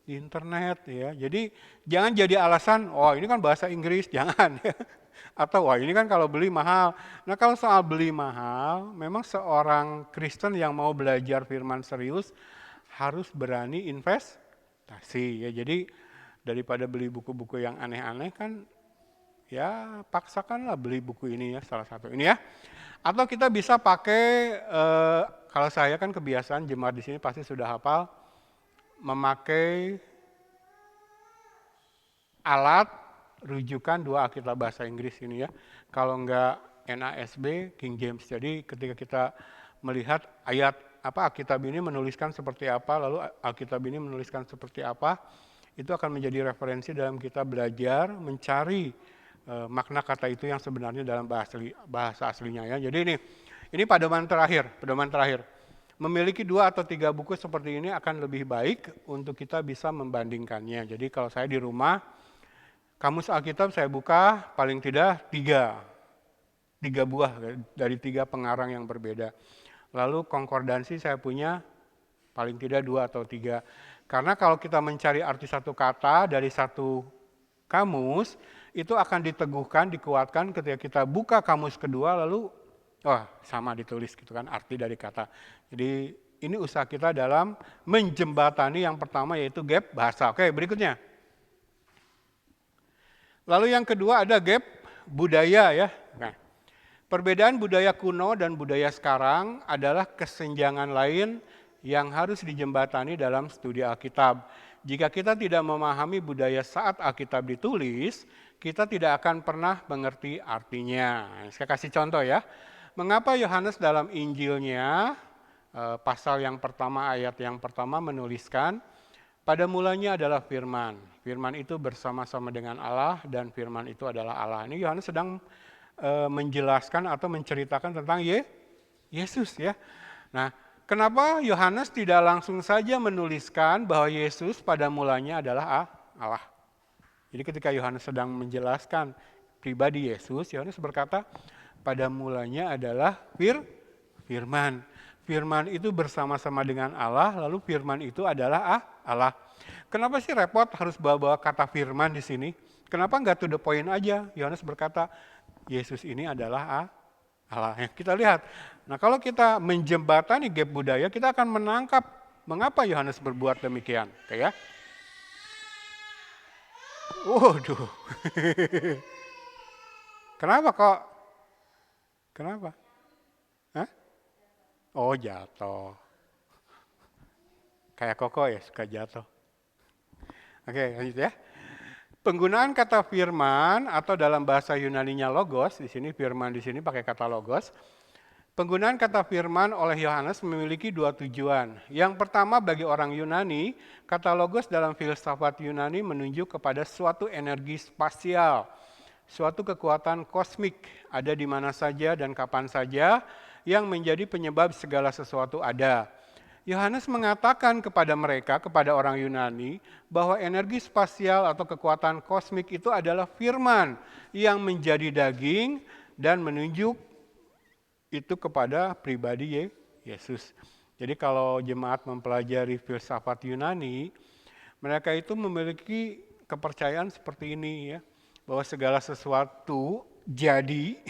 internet ya. Jadi jangan jadi alasan, oh ini kan bahasa Inggris, jangan ya. Atau wah ini kan kalau beli mahal. Nah, kalau soal beli mahal, memang seorang Kristen yang mau belajar firman serius harus berani investasi ya. Jadi daripada beli buku-buku yang aneh-aneh kan ya paksakanlah beli buku ini ya, salah satu ini ya. Atau kita bisa pakai kalau saya kan kebiasaan jemaat di sini pasti sudah hafal memakai alat rujukan dua Alkitab bahasa Inggris ini ya. Kalau enggak NASB, King James. Jadi ketika kita melihat ayat apa Alkitab ini menuliskan seperti apa, lalu Alkitab ini menuliskan seperti apa, itu akan menjadi referensi dalam kita belajar mencari makna kata itu yang sebenarnya dalam bahasa aslinya ya. Jadi ini pedoman terakhir. Memiliki 2 atau 3 buku seperti ini akan lebih baik untuk kita bisa membandingkannya. Jadi kalau saya di rumah, kamus Alkitab saya buka paling tidak 3 buah dari 3 pengarang yang berbeda. Lalu konkordansi saya punya paling tidak 2 atau 3. Karena kalau kita mencari arti satu kata dari satu kamus, itu akan diteguhkan, dikuatkan ketika kita buka kamus kedua lalu sama ditulis gitu kan arti dari kata. Jadi ini usaha kita dalam menjembatani yang pertama yaitu gap bahasa. Oke, berikutnya. Lalu yang kedua ada gap budaya ya. Nah, perbedaan budaya kuno dan budaya sekarang adalah kesenjangan lain yang harus dijembatani dalam studi Alkitab. Jika kita tidak memahami budaya saat Alkitab ditulis, kita tidak akan pernah mengerti artinya. Saya kasih contoh ya. Mengapa Yohanes dalam Injilnya, pasal yang pertama, ayat yang pertama menuliskan, pada mulanya adalah firman. Firman itu bersama-sama dengan Allah dan firman itu adalah Allah. Ini Yohanes sedang menjelaskan atau menceritakan tentang Yesus ya. Nah, kenapa Yohanes tidak langsung saja menuliskan bahwa Yesus pada mulanya adalah Allah? Jadi ketika Yohanes sedang menjelaskan pribadi Yesus, Yohanes berkata pada mulanya adalah firman. Firman itu bersama-sama dengan Allah, lalu firman itu adalah Allah. Kenapa sih repot harus bawa-bawa kata firman di sini? Kenapa nggak to the point aja? Yohanes berkata, Yesus ini adalah Allah. Kita lihat. Nah, kalau kita menjembatani gap budaya, kita akan menangkap mengapa Yohanes berbuat demikian. Oke ya. Waduh. Kenapa kok? Kenapa? Hah? Oh, jatuh. Kayak Koko ya, suka jatuh. Oke, lanjut ya. Penggunaan kata firman atau dalam bahasa Yunaninya logos, di sini firman di sini pakai kata logos. Penggunaan kata firman oleh Yohanes memiliki 2 tujuan. Yang pertama bagi orang Yunani, kata logos dalam filsafat Yunani menunjuk kepada suatu energi spasial, suatu kekuatan kosmik ada di mana saja dan kapan saja yang menjadi penyebab segala sesuatu ada. Yohanes mengatakan kepada mereka, kepada orang Yunani, bahwa energi spasial atau kekuatan kosmik itu adalah firman yang menjadi daging dan menunjuk itu kepada pribadi Yesus. Jadi kalau jemaat mempelajari filsafat Yunani, mereka itu memiliki kepercayaan seperti ini ya, bahwa segala sesuatu jadi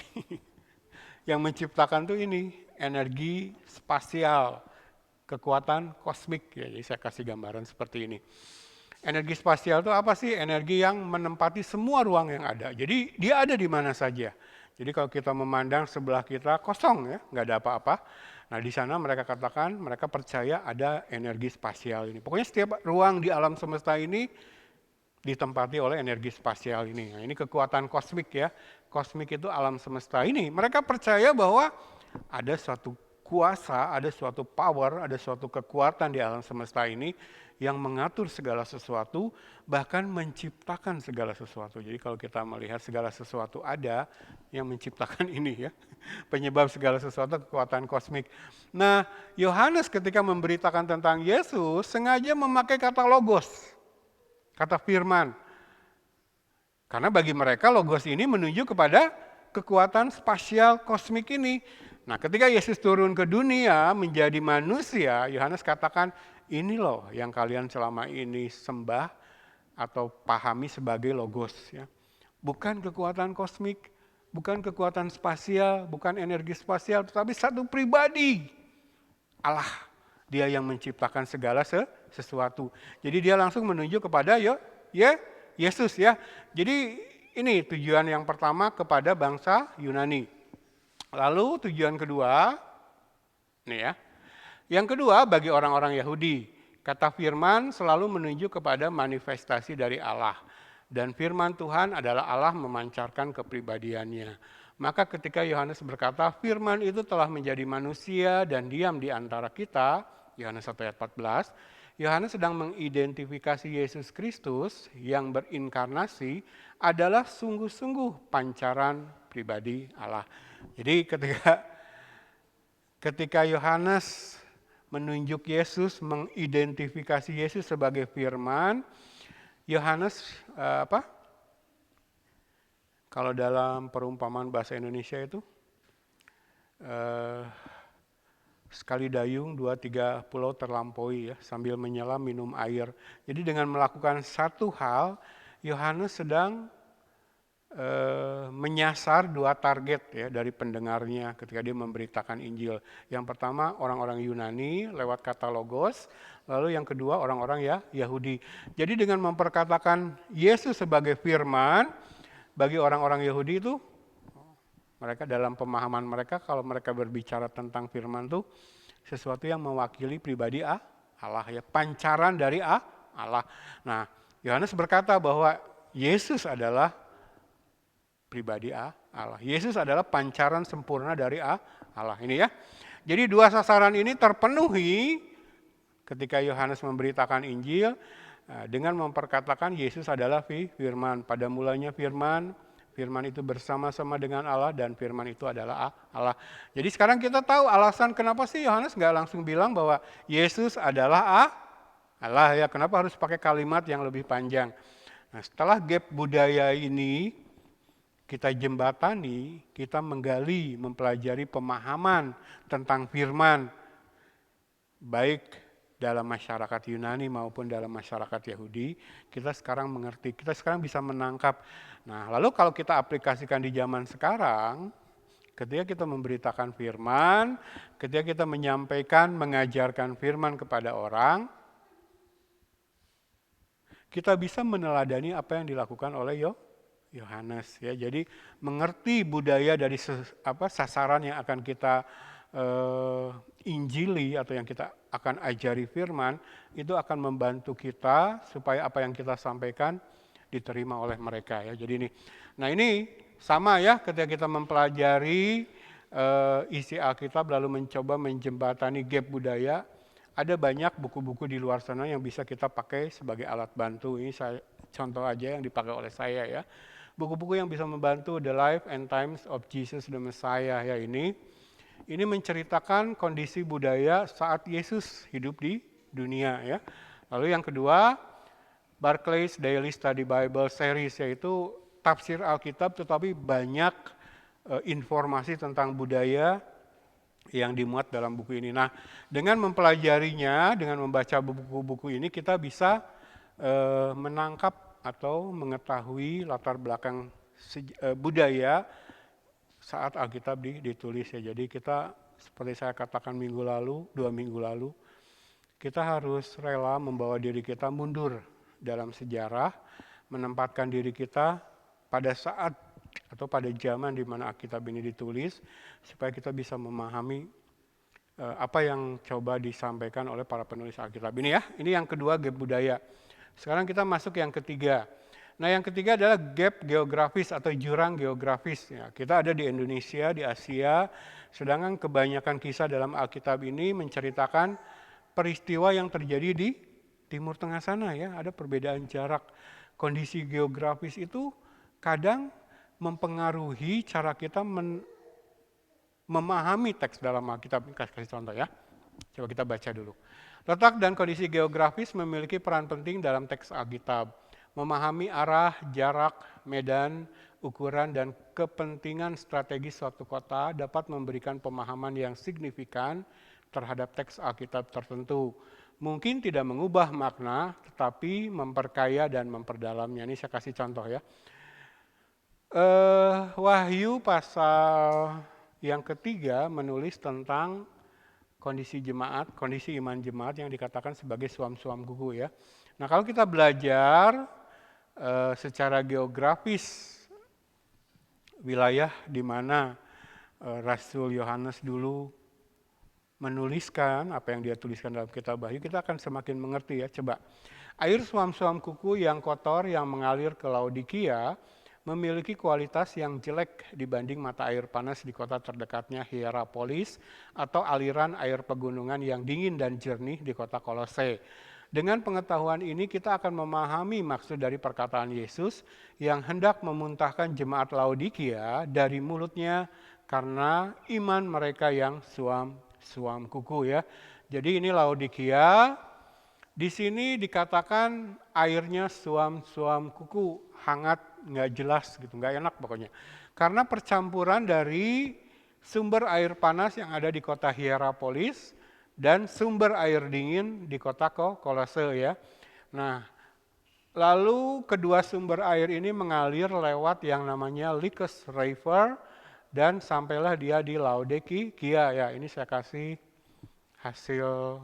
Yang menciptakan tuh ini, energi spasial, kekuatan kosmik. Ya, jadi saya kasih gambaran seperti ini. Energi spasial itu apa sih? Energi yang menempati semua ruang yang ada. Jadi dia ada di mana saja. Jadi kalau kita memandang sebelah kita kosong ya, nggak ada apa-apa. Nah di sana mereka katakan, mereka percaya ada energi spasial ini. Pokoknya setiap ruang di alam semesta ini ditempati oleh energi spasial ini. Nah, ini kekuatan kosmik ya. Kosmik itu alam semesta ini. Mereka percaya bahwa ada suatu kuasa, ada suatu power, ada suatu kekuatan di alam semesta ini yang mengatur segala sesuatu, bahkan menciptakan segala sesuatu. Jadi kalau kita melihat segala sesuatu ada yang menciptakan ini ya. Penyebab segala sesuatu kekuatan kosmik. Nah, Yohanes ketika memberitakan tentang Yesus sengaja memakai kata logos. Kata firman. Karena bagi mereka logos ini menunjuk kepada kekuatan spasial kosmik ini. Nah ketika Yesus turun ke dunia menjadi manusia, Yohanes katakan ini loh yang kalian selama ini sembah atau pahami sebagai logos. Ya. Bukan kekuatan kosmik, bukan kekuatan spasial, bukan energi spasial, tetapi satu pribadi. Allah. Dia yang menciptakan segala sesuatu. Jadi dia langsung menunjuk kepada Yesus ya. Jadi ini tujuan yang pertama kepada bangsa Yunani. Lalu tujuan kedua, nih ya. Yang kedua bagi orang-orang Yahudi. Kata firman selalu menunjuk kepada manifestasi dari Allah. Dan firman Tuhan adalah Allah memancarkan kepribadiannya. Maka ketika Yohanes berkata firman itu telah menjadi manusia dan diam di antara kita, Yohanes 1 ayat 14, Yohanes sedang mengidentifikasi Yesus Kristus yang berinkarnasi adalah sungguh-sungguh pancaran pribadi Allah. Jadi ketika Yohanes menunjuk Yesus, mengidentifikasi Yesus sebagai firman, Yohanes kalau dalam perumpamaan bahasa Indonesia itu sekali dayung 2-3 pulau terlampaui ya, sambil menyelam minum air. Jadi dengan melakukan satu hal, Yohanes sedang menyasar 2 target ya dari pendengarnya ketika dia memberitakan Injil. Yang pertama orang-orang Yunani lewat kata logos, lalu yang kedua orang-orang Yahudi. Jadi dengan memperkatakan Yesus sebagai firman, bagi orang-orang Yahudi itu mereka dalam pemahaman mereka kalau mereka berbicara tentang firman itu sesuatu yang mewakili pribadi Allah ya, pancaran dari Allah. Nah, Yohanes berkata bahwa Yesus adalah pribadi Allah. Yesus adalah pancaran sempurna dari Allah ini ya. Jadi 2 sasaran ini terpenuhi ketika Yohanes memberitakan Injil dengan memperkatakan Yesus adalah firman. Pada mulanya firman itu bersama-sama dengan Allah dan firman itu adalah Allah. Jadi sekarang kita tahu alasan kenapa sih Yohanes nggak langsung bilang bahwa Yesus adalah Allah ya. Kenapa harus pakai kalimat yang lebih panjang. Nah setelah gap budaya ini kita jembatani, kita menggali, mempelajari pemahaman tentang firman. Baik dalam masyarakat Yunani maupun dalam masyarakat Yahudi, kita sekarang mengerti, kita sekarang bisa menangkap. Nah, lalu kalau kita aplikasikan di zaman sekarang, ketika kita memberitakan firman, ketika kita menyampaikan, mengajarkan firman kepada orang, kita bisa meneladani apa yang dilakukan oleh Yohanes ya. Jadi mengerti budaya dari sasaran yang akan kita injili atau yang kita akan ajari firman, itu akan membantu kita supaya apa yang kita sampaikan diterima oleh mereka ya. Jadi ini sama ya ketika kita mempelajari isi Alkitab lalu mencoba menjembatani gap budaya, ada banyak buku-buku di luar sana yang bisa kita pakai sebagai alat bantu. Ini contoh aja yang dipakai oleh saya ya. Buku-buku yang bisa membantu The Life and Times of Jesus the Messiah ya ini menceritakan kondisi budaya saat Yesus hidup di dunia ya. Lalu yang kedua, Barclay's Daily Study Bible Series yaitu tafsir Alkitab tetapi banyak informasi tentang budaya yang dimuat dalam buku ini. Nah, dengan mempelajarinya, dengan membaca buku-buku ini kita bisa menangkap atau mengetahui latar belakang budaya saat Alkitab ditulis ya. Jadi kita seperti saya katakan 2 minggu lalu, kita harus rela membawa diri kita mundur dalam sejarah, menempatkan diri kita pada saat atau pada zaman di mana Alkitab ini ditulis, supaya kita bisa memahami apa yang coba disampaikan oleh para penulis Alkitab ini ya. Ini yang kedua, gap budaya. Sekarang kita masuk yang ketiga. Nah, yang ketiga adalah gap geografis atau jurang geografis. Ya, kita ada di Indonesia, di Asia, sedangkan kebanyakan kisah dalam Alkitab ini menceritakan peristiwa yang terjadi di Timur Tengah sana ya. Ada perbedaan jarak. Kondisi geografis itu kadang mempengaruhi cara kita memahami teks dalam Alkitab. Kasih contoh ya. Coba kita baca dulu. Letak dan kondisi geografis memiliki peran penting dalam teks Alkitab. Memahami arah, jarak, medan, ukuran, dan kepentingan strategis suatu kota dapat memberikan pemahaman yang signifikan terhadap teks Alkitab tertentu. Mungkin tidak mengubah makna, tetapi memperkaya dan memperdalamnya. Ini saya kasih contoh ya. Wahyu pasal yang ketiga menulis tentang kondisi jemaat, kondisi iman jemaat yang dikatakan sebagai suam-suam kuku ya. Nah, kalau kita belajar secara geografis wilayah di mana Rasul Yohanes dulu menuliskan apa yang dia tuliskan dalam kitab Wahyu, kita akan semakin mengerti ya. Coba, air suam-suam kuku yang kotor yang mengalir ke Laodikia memiliki kualitas yang jelek dibanding mata air panas di kota terdekatnya Hierapolis atau aliran air pegunungan yang dingin dan jernih di kota Kolose. Dengan pengetahuan ini kita akan memahami maksud dari perkataan Yesus yang hendak memuntahkan jemaat Laodikia dari mulutnya karena iman mereka yang suam kuku ya. Jadi ini Laodikia, di sini dikatakan airnya suam kuku, hangat, nggak jelas gitu, nggak enak pokoknya. Karena percampuran dari sumber air panas yang ada di kota Hierapolis dan sumber air dingin di kota Kolose ya. Nah, lalu kedua sumber air ini mengalir lewat yang namanya Lycus River dan sampailah dia di Laodikia ya. Ini saya kasih hasil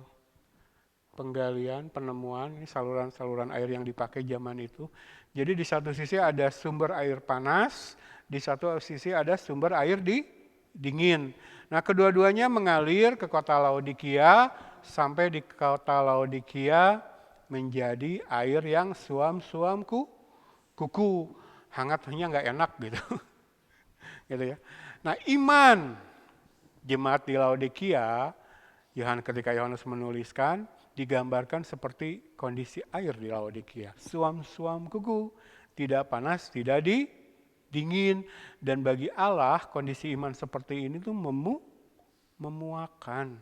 penggalian, penemuan, ini saluran-saluran air yang dipakai zaman itu. Jadi di satu sisi ada sumber air panas, di satu sisi ada sumber air dingin. Nah, kedua-duanya mengalir ke kota Laodikia, sampai di kota Laodikia menjadi air yang suam kuku. Hangatnya nggak enak gitu. Gitu ya. Nah, iman jemaat di Laodikia, ketika Yohanes menuliskan, digambarkan seperti kondisi air di Laodikia. Suam kuku, tidak panas, tidak dingin. Dan bagi Allah kondisi iman seperti ini tuh memuakan.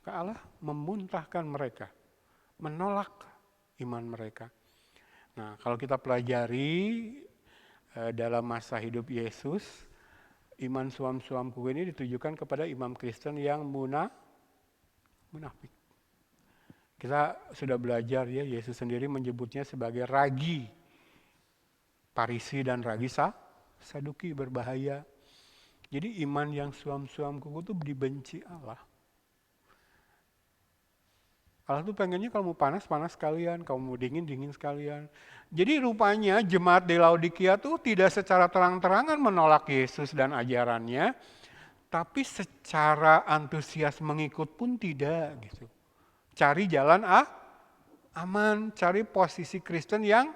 Allah memuntahkan mereka, menolak iman mereka. Nah, kalau kita pelajari dalam masa hidup Yesus, iman suam kuku ini ditujukan kepada imam Kristen yang munafik. Kita sudah belajar ya, Yesus sendiri menyebutnya sebagai ragi. Parisi dan ragi Saduki berbahaya. Jadi iman yang suam kuku itu dibenci Allah. Allah tuh pengennya kalau mau panas sekalian, kalau mau dingin sekalian. Jadi rupanya jemaat di Laodikia tuh tidak secara terang-terangan menolak Yesus dan ajarannya, tapi secara antusias mengikut pun tidak gitu. Cari jalan aman, cari posisi Kristen yang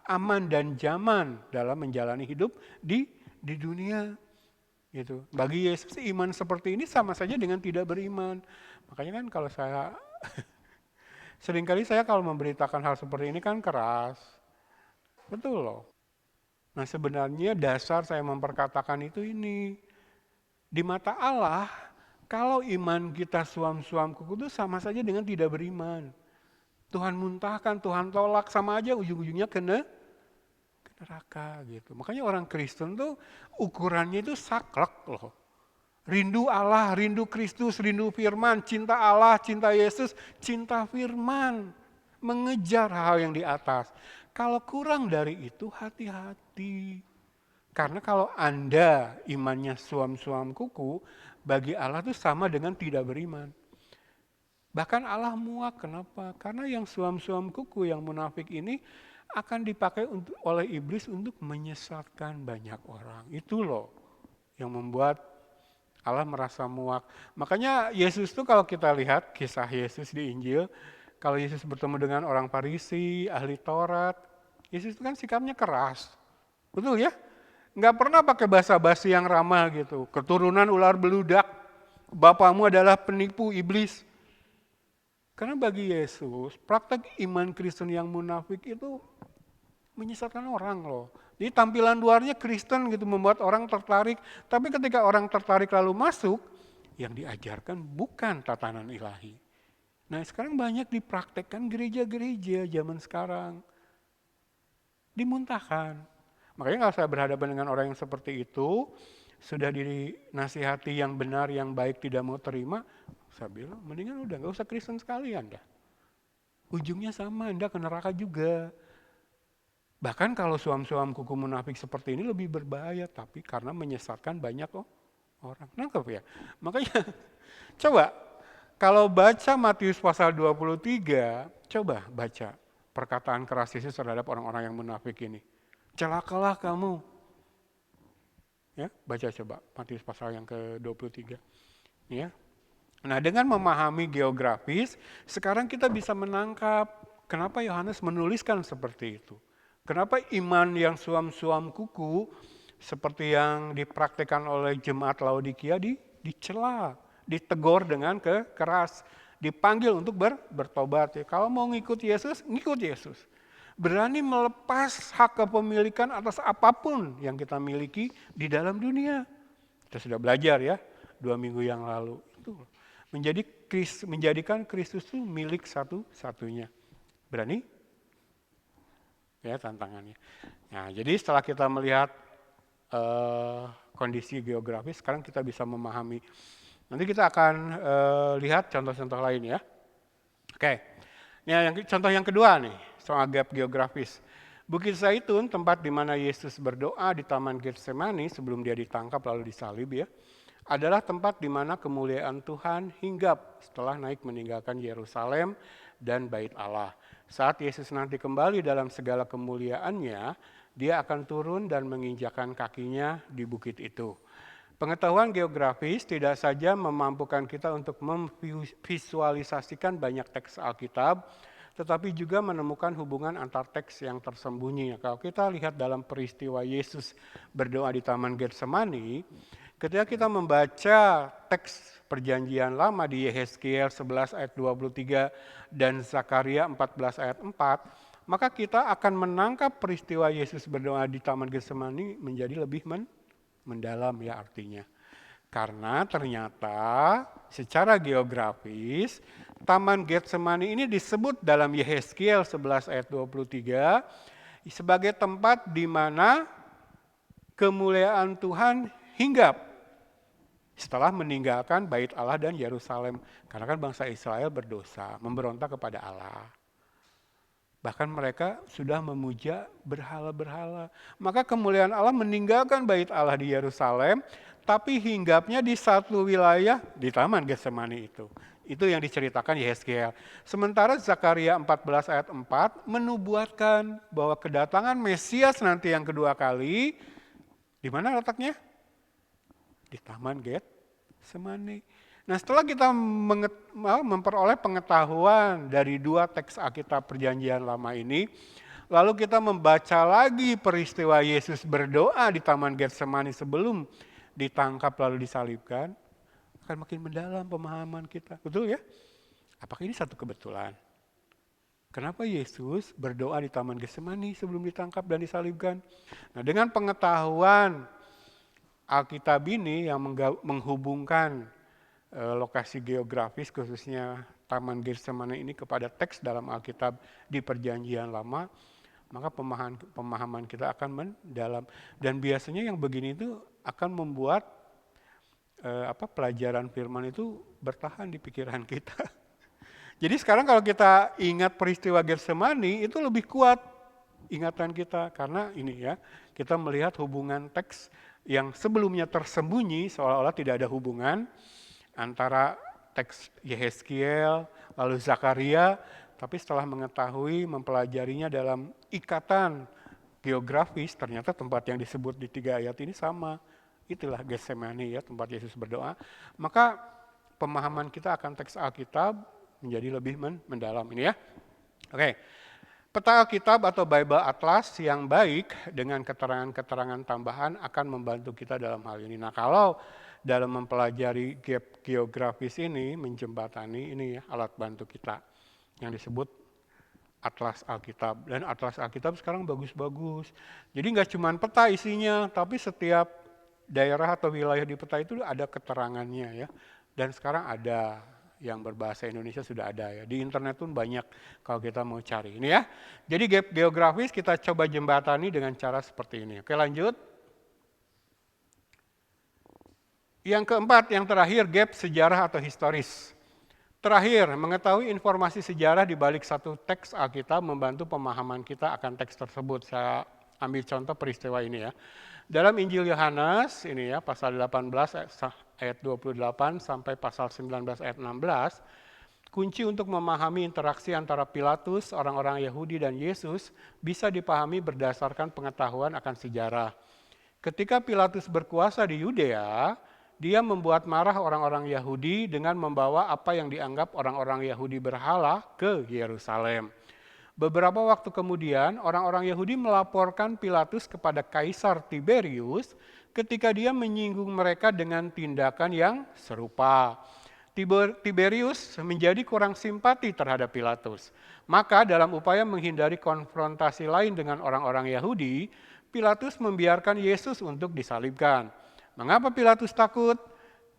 aman dan nyaman dalam menjalani hidup di dunia. Gitu. Bagi Yesus iman seperti ini sama saja dengan tidak beriman. Makanya kan kalau saya seringkali saya kalau memberitakan hal seperti ini kan keras. Betul loh. Nah, sebenarnya dasar saya memperkatakan itu ini. Di mata Allah, kalau iman kita suam kuku itu sama saja dengan tidak beriman. Tuhan muntahkan, Tuhan tolak, sama aja ujung-ujungnya ke neraka gitu. Makanya orang Kristen tuh ukurannya itu saklek loh. Rindu Allah, rindu Kristus, rindu firman, cinta Allah, cinta Yesus, cinta firman. Mengejar hal yang di atas. Kalau kurang dari itu hati-hati. Karena kalau Anda imannya suam-suam kuku, bagi Allah itu sama dengan tidak beriman. Bahkan Allah muak, kenapa? Karena yang suam-suam kuku, yang munafik ini akan dipakai oleh iblis untuk menyesatkan banyak orang. Itu loh yang membuat Allah merasa muak. Makanya Yesus tuh kalau kita lihat kisah Yesus di Injil, kalau Yesus bertemu dengan orang Farisi, ahli Taurat, Yesus itu kan sikapnya keras. Betul ya? Nggak pernah pakai basa-basi yang ramah gitu. Keturunan ular beludak, bapamu adalah penipu iblis. Karena bagi Yesus, praktek iman Kristen yang munafik itu menyesatkan orang loh. Jadi tampilan luarnya Kristen gitu, membuat orang tertarik. Tapi ketika orang tertarik lalu masuk, yang diajarkan bukan tatanan ilahi. Nah sekarang banyak dipraktekkan gereja-gereja zaman sekarang. Dimuntahkan. Makanya kalau saya berhadapan dengan orang yang seperti itu, sudah dinasihati yang benar, yang baik tidak mau terima, saya bilang mendingan udah gak usah Kristen sekalian dah. Ujungnya sama, Anda ke neraka juga. Bahkan kalau suam-suam kuku munafik seperti ini lebih berbahaya, tapi karena menyesatkan banyak orang. Nangkep ya? Makanya coba kalau baca Matius pasal 23, coba baca perkataan keras Yesus terhadap orang-orang yang munafik ini. Celakalah kamu. Ya, baca coba Matius pasal yang ke-23. Ya. Nah, dengan memahami geografis, sekarang kita bisa menangkap kenapa Yohanes menuliskan seperti itu. Kenapa iman yang suam-suam kuku seperti yang dipraktikkan oleh jemaat Laodikia dicela, ditegur dengan keras, dipanggil untuk bertobat. Ya, kalau mau ngikut Yesus, ngikut Yesus. Berani melepas hak kepemilikan atas apapun yang kita miliki di dalam dunia. Kita sudah belajar ya 2 minggu yang lalu. Itu menjadikan Kristus itu milik satu-satunya. Berani? Ya tantangannya. Nah, jadi setelah kita melihat kondisi geografis, sekarang kita bisa memahami. Nanti kita akan lihat contoh-contoh lain ya. Oke. Nah, contoh yang kedua nih, soal gap geografis. Bukit Zaitun, tempat di mana Yesus berdoa di Taman Getsemani sebelum dia ditangkap lalu disalib ya, adalah tempat di mana kemuliaan Tuhan hinggap setelah naik meninggalkan Yerusalem dan Bait Allah. Saat Yesus nanti kembali dalam segala kemuliaannya, dia akan turun dan menginjakkan kakinya di bukit itu. Pengetahuan geografis tidak saja memampukan kita untuk memvisualisasikan banyak teks Alkitab, tetapi juga menemukan hubungan antar teks yang tersembunyi. Kalau kita lihat dalam peristiwa Yesus berdoa di Taman Getsemani, ketika kita membaca teks perjanjian lama di Yehezkiel 11 ayat 23 dan Zakaria 14 ayat 4, maka kita akan menangkap peristiwa Yesus berdoa di Taman Getsemani menjadi lebih mendalam ya artinya. Karena ternyata secara geografis Taman Getsemani ini disebut dalam Yehezkiel 11 ayat 23 sebagai tempat di mana kemuliaan Tuhan hinggap setelah meninggalkan Bait Allah dan Yerusalem. Karena kan bangsa Israel berdosa, memberontak kepada Allah. Bahkan mereka sudah memuja berhala-berhala. Maka kemuliaan Allah meninggalkan Bait Allah di Yerusalem, tapi hinggapnya di satu wilayah di Taman Getsemani itu. Itu yang diceritakan Yehezkiel. Sementara Zakaria 14 ayat 4 menubuatkan bahwa kedatangan Mesias nanti yang kedua kali, di mana letaknya? Di Taman Getsemani. Nah setelah kita memperoleh pengetahuan dari 2 teks Alkitab perjanjian lama ini, lalu kita membaca lagi peristiwa Yesus berdoa di Taman Getsemani sebelum ditangkap lalu disalibkan, akan makin mendalam pemahaman kita. Betul ya? Apakah ini satu kebetulan? Kenapa Yesus berdoa di Taman Getsemani sebelum ditangkap dan disalibkan? Nah dengan pengetahuan Alkitab ini yang menghubungkan lokasi geografis khususnya Taman Getsemani ini kepada teks dalam Alkitab di Perjanjian Lama, maka pemahaman kita akan mendalam. Dan biasanya yang begini itu akan membuat pelajaran firman itu bertahan di pikiran kita. Jadi sekarang kalau kita ingat peristiwa Getsemani itu lebih kuat ingatan kita. Karena ini ya, kita melihat hubungan teks yang sebelumnya tersembunyi, seolah-olah tidak ada hubungan antara teks Yehezkiel, lalu Zakaria, tapi setelah mengetahui, mempelajarinya dalam ikatan geografis, ternyata tempat yang disebut di 3 ayat ini sama. Itulah Getsemani ya, tempat Yesus berdoa. Maka pemahaman kita akan teks Alkitab menjadi lebih mendalam ini ya. Oke. Peta Alkitab atau Bible Atlas yang baik dengan keterangan-keterangan tambahan akan membantu kita dalam hal ini. Nah, kalau dalam mempelajari gap geografis ini, menjembatani ini ya, alat bantu kita yang disebut Atlas Alkitab. Dan Atlas Alkitab sekarang bagus-bagus. Jadi nggak cuma peta isinya, tapi setiap daerah atau wilayah di peta itu ada keterangannya ya. Dan sekarang ada yang berbahasa Indonesia sudah ada ya. Di internet pun banyak kalau kita mau cari. Ini ya. Jadi gap geografis kita coba jembatani dengan cara seperti ini. Oke, lanjut. Yang keempat, yang terakhir, gap sejarah atau historis. Terakhir, mengetahui informasi sejarah di balik satu teks Alkitab membantu pemahaman kita akan teks tersebut. Saya ambil contoh peristiwa ini ya. Dalam Injil Yohanes, ini ya, pasal 18 ayat 28 sampai pasal 19 ayat 16, kunci untuk memahami interaksi antara Pilatus, orang-orang Yahudi, dan Yesus bisa dipahami berdasarkan pengetahuan akan sejarah. Ketika Pilatus berkuasa di Yudea, dia membuat marah orang-orang Yahudi dengan membawa apa yang dianggap orang-orang Yahudi berhala ke Yerusalem. Beberapa waktu kemudian, orang-orang Yahudi melaporkan Pilatus kepada Kaisar Tiberius ketika dia menyinggung mereka dengan tindakan yang serupa. Tiberius menjadi kurang simpati terhadap Pilatus. Maka dalam upaya menghindari konfrontasi lain dengan orang-orang Yahudi, Pilatus membiarkan Yesus untuk disalibkan. Mengapa Pilatus takut?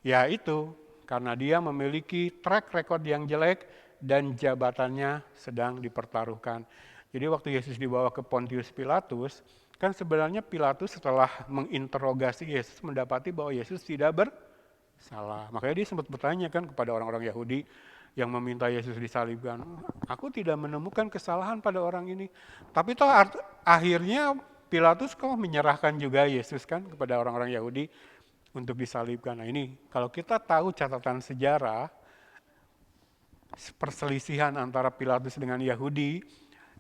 Ya itu, karena dia memiliki track record yang jelek dan jabatannya sedang dipertaruhkan. Jadi waktu Yesus dibawa ke Pontius Pilatus, kan sebenarnya Pilatus setelah menginterogasi Yesus mendapati bahwa Yesus tidak bersalah. Makanya dia sempat bertanya kan kepada orang-orang Yahudi yang meminta Yesus disalibkan. Aku tidak menemukan kesalahan pada orang ini. Tapi toh akhirnya Pilatus kok menyerahkan juga Yesus kan kepada orang-orang Yahudi untuk disalibkan. Nah ini kalau kita tahu catatan sejarah, perselisihan antara Pilatus dengan Yahudi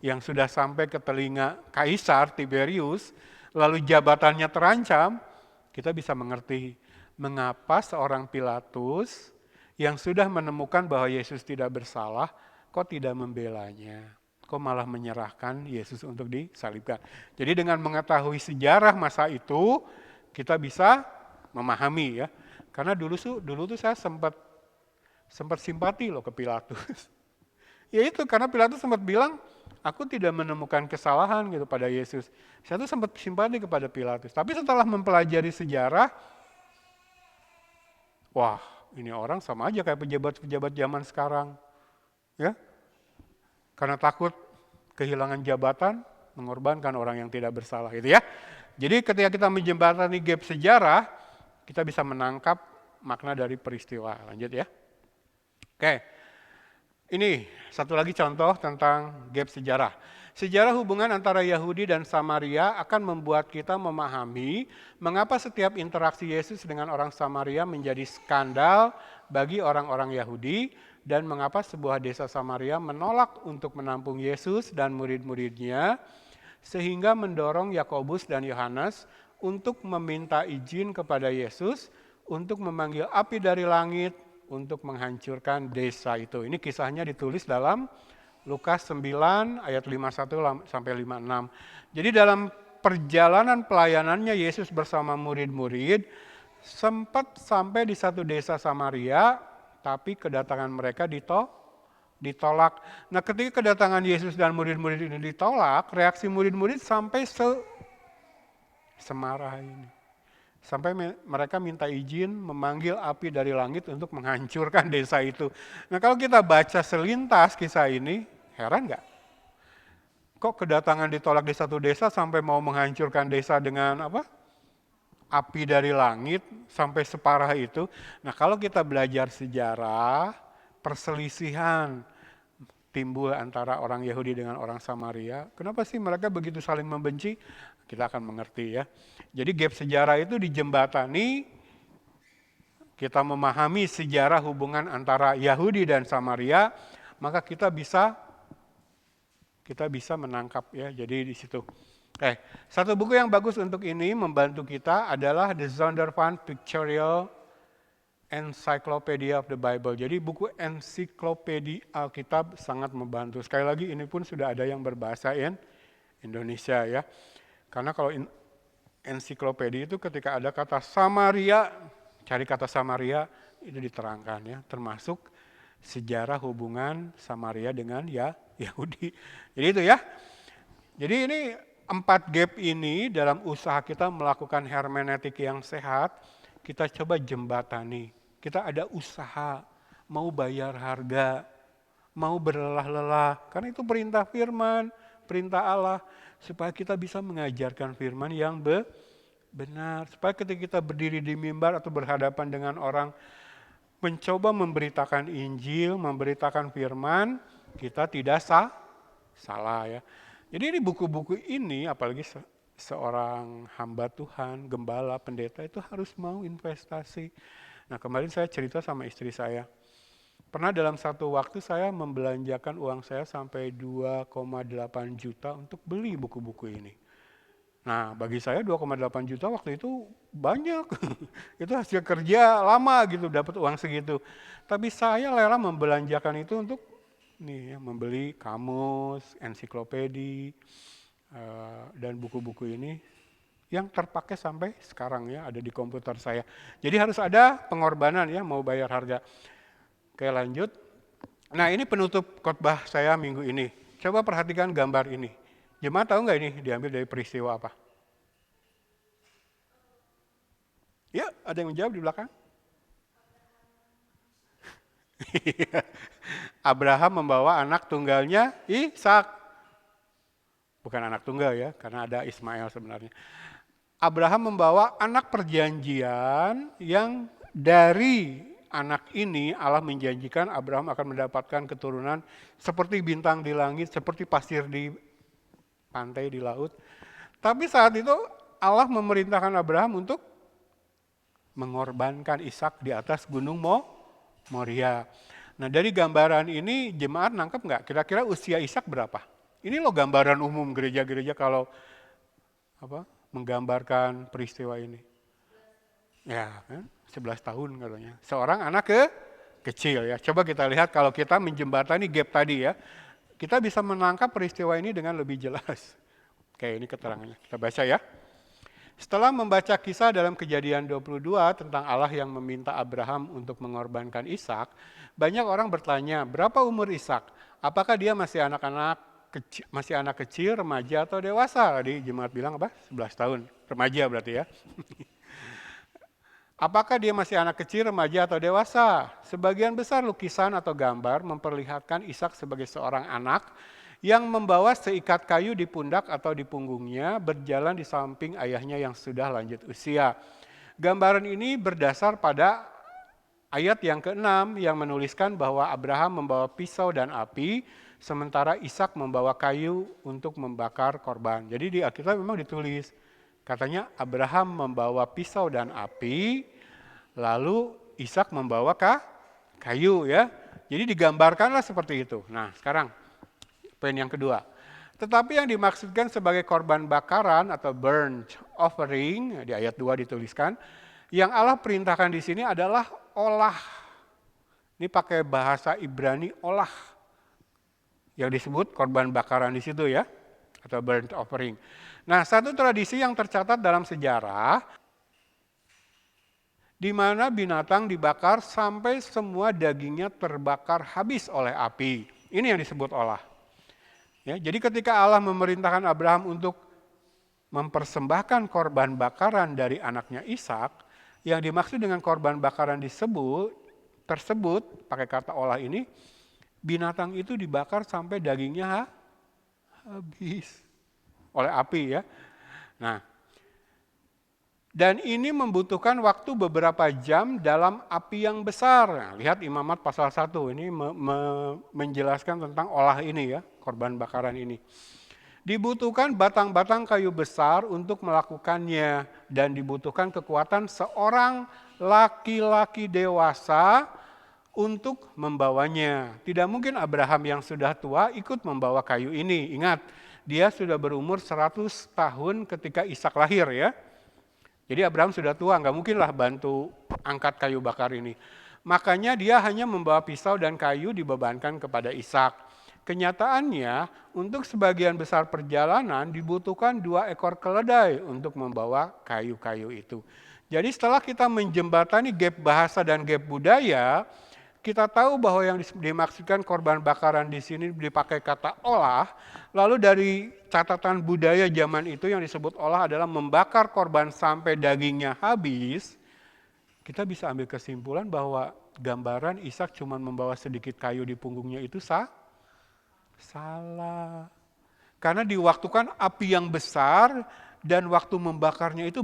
yang sudah sampai ke telinga Kaisar Tiberius, lalu jabatannya terancam, kita bisa mengerti mengapa seorang Pilatus yang sudah menemukan bahwa Yesus tidak bersalah, kok tidak membelanya, kok malah menyerahkan Yesus untuk disalibkan. Jadi dengan mengetahui sejarah masa itu, kita bisa memahami ya. Karena dulu tuh saya sempat simpati loh ke Pilatus. Ya itu karena Pilatus sempat bilang, aku tidak menemukan kesalahan gitu pada Yesus. Saya tuh sempat simpati kepada Pilatus. Tapi setelah mempelajari sejarah, wah ini orang sama aja kayak pejabat-pejabat zaman sekarang. Ya, karena takut kehilangan jabatan, mengorbankan orang yang tidak bersalah gitu ya. Jadi ketika kita menjembatani gap sejarah, kita bisa menangkap makna dari peristiwa. Lanjut ya. Oke, ini satu lagi contoh tentang gap sejarah. Sejarah hubungan antara Yahudi dan Samaria akan membuat kita memahami mengapa setiap interaksi Yesus dengan orang Samaria menjadi skandal bagi orang-orang Yahudi dan mengapa sebuah desa Samaria menolak untuk menampung Yesus dan murid-muridnya sehingga mendorong Yakobus dan Yohanes untuk meminta izin kepada Yesus untuk memanggil api dari langit untuk menghancurkan desa itu. Ini kisahnya ditulis dalam Lukas 9 ayat 51 sampai 56. Jadi dalam perjalanan pelayanannya Yesus bersama murid-murid sempat sampai di satu desa Samaria, tapi kedatangan mereka ditolak. Nah ketika kedatangan Yesus dan murid-murid ini ditolak, reaksi murid-murid sampai semarah ini. Sampai mereka minta izin memanggil api dari langit untuk menghancurkan desa itu. Nah kalau kita baca selintas kisah ini, heran nggak? Kok kedatangan ditolak di satu desa sampai mau menghancurkan desa dengan apa? Api dari langit sampai separah itu. Nah kalau kita belajar sejarah, perselisihan timbul antara orang Yahudi dengan orang Samaria. Kenapa sih mereka begitu saling membenci? Kita akan mengerti ya. Jadi gap sejarah itu dijembatani, kita memahami sejarah hubungan antara Yahudi dan Samaria, maka kita bisa menangkap ya. Jadi di situ. Satu buku yang bagus untuk ini membantu kita adalah The Zondervan Pictorial Encyclopedia of the Bible. Jadi buku ensiklopedia Alkitab sangat membantu. Sekali lagi ini pun sudah ada yang berbahasa Indonesia ya. Karena kalau ensiklopedia itu ketika ada kata Samaria, cari kata Samaria itu diterangkan ya, termasuk sejarah hubungan Samaria dengan Yahudi. Jadi itu ya. Jadi ini 4 gap ini dalam usaha kita melakukan hermeneutik yang sehat, kita coba jembatani. Kita ada usaha, mau bayar harga, mau berlelah-lelah. Karena itu perintah firman, perintah Allah. Supaya kita bisa mengajarkan firman yang benar. Supaya ketika kita berdiri di mimbar atau berhadapan dengan orang, mencoba memberitakan Injil, memberitakan firman, kita tidak salah ya. Jadi ini buku-buku ini, apalagi seorang hamba Tuhan, gembala, pendeta itu harus mau investasi. Nah kemarin saya cerita sama istri saya, pernah dalam satu waktu saya membelanjakan uang saya sampai 2,8 juta untuk beli buku-buku ini. Nah bagi saya 2,8 juta waktu itu banyak, itu hasil kerja lama gitu dapat uang segitu. Tapi saya rela membelanjakan itu untuk membeli kamus, ensiklopedia, dan buku-buku ini yang terpakai sampai sekarang ya, ada di komputer saya. Jadi harus ada pengorbanan ya, mau bayar harga. Oke lanjut. Nah ini penutup khotbah saya minggu ini. Coba perhatikan gambar ini. Jemaat tahu nggak ini diambil dari peristiwa apa? Ya, ada yang menjawab di belakang? Abraham membawa anak tunggalnya Ishak. Bukan anak tunggal ya, karena ada Ismail sebenarnya. Abraham membawa anak perjanjian yang dari anak ini Allah menjanjikan Abraham akan mendapatkan keturunan seperti bintang di langit, seperti pasir di pantai di laut. Tapi saat itu Allah memerintahkan Abraham untuk mengorbankan Ishak di atas gunung Moria. Nah dari gambaran ini jemaat nangkep nggak? Kira-kira usia Ishak berapa? Ini loh gambaran umum gereja-gereja kalau menggambarkan peristiwa ini. Ya, kan? 11 tahun katanya. Seorang anak kecil ya. Coba kita lihat kalau kita menjembatani gap tadi ya. Kita bisa menangkap peristiwa ini dengan lebih jelas. Oke, ini keterangannya. Kita baca ya. Setelah membaca kisah dalam Kejadian 22 tentang Allah yang meminta Abraham untuk mengorbankan Ishak, banyak orang bertanya, berapa umur Ishak? Apakah dia masih anak kecil, remaja atau dewasa? Tadi jemaat bilang apa? 11 tahun. Remaja berarti ya. Apakah dia masih anak kecil, remaja atau dewasa? Sebagian besar lukisan atau gambar memperlihatkan Ishak sebagai seorang anak yang membawa seikat kayu di pundak atau di punggungnya berjalan di samping ayahnya yang sudah lanjut usia. Gambaran ini berdasar pada ayat yang ke-6 yang menuliskan bahwa Abraham membawa pisau dan api, sementara Ishak membawa kayu untuk membakar korban. Jadi di Alkitab memang ditulis, katanya Abraham membawa pisau dan api, lalu Ishak membawa kayu ya. Jadi digambarkanlah seperti itu. Nah sekarang poin yang kedua. Tetapi yang dimaksudkan sebagai korban bakaran atau burnt offering, di ayat 2 dituliskan, yang Allah perintahkan di sini adalah olah. Ini pakai bahasa Ibrani olah. Yang disebut korban bakaran di situ ya, atau burnt offering. Nah, satu tradisi yang tercatat dalam sejarah, di mana binatang dibakar sampai semua dagingnya terbakar habis oleh api. Ini yang disebut olah. Ya, jadi ketika Allah memerintahkan Abraham untuk mempersembahkan korban bakaran dari anaknya Ishak, yang dimaksud dengan korban bakaran tersebut pakai kata olah ini, binatang itu dibakar sampai dagingnya habis oleh api ya. Nah, Dan ini membutuhkan waktu beberapa jam dalam api yang besar. Nah, lihat Imamat pasal 1, ini menjelaskan tentang olah ini ya, korban bakaran ini. Dibutuhkan batang-batang kayu besar untuk melakukannya dan dibutuhkan kekuatan seorang laki-laki dewasa untuk membawanya. Tidak mungkin Abraham yang sudah tua ikut membawa kayu ini. Ingat, dia sudah berumur 100 tahun ketika Ishak lahir ya. Jadi Abraham sudah tua, nggak mungkinlah bantu angkat kayu bakar ini. Makanya dia hanya membawa pisau dan kayu dibebankan kepada Ishak. Kenyataannya, untuk sebagian besar perjalanan dibutuhkan 2 ekor keledai untuk membawa kayu-kayu itu. Jadi setelah kita menjembatani gap bahasa dan gap budaya, kita tahu bahwa yang dimaksudkan korban bakaran di sini dipakai kata olah, lalu dari catatan budaya zaman itu yang disebut olah adalah membakar korban sampai dagingnya habis, kita bisa ambil kesimpulan bahwa gambaran Ishak cuma membawa sedikit kayu di punggungnya itu salah. Karena diwaktukan api yang besar dan waktu membakarnya itu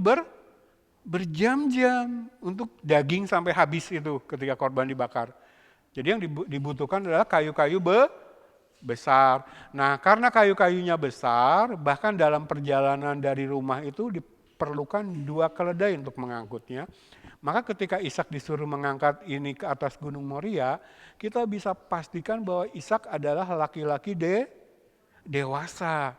berjam-jam untuk daging sampai habis itu ketika korban dibakar. Jadi yang dibutuhkan adalah kayu-kayu besar. Nah, karena kayu-kayunya besar, bahkan dalam perjalanan dari rumah itu diperlukan 2 keledai untuk mengangkutnya. Maka ketika Ishak disuruh mengangkat ini ke atas Gunung Moria, kita bisa pastikan bahwa Ishak adalah laki-laki dewasa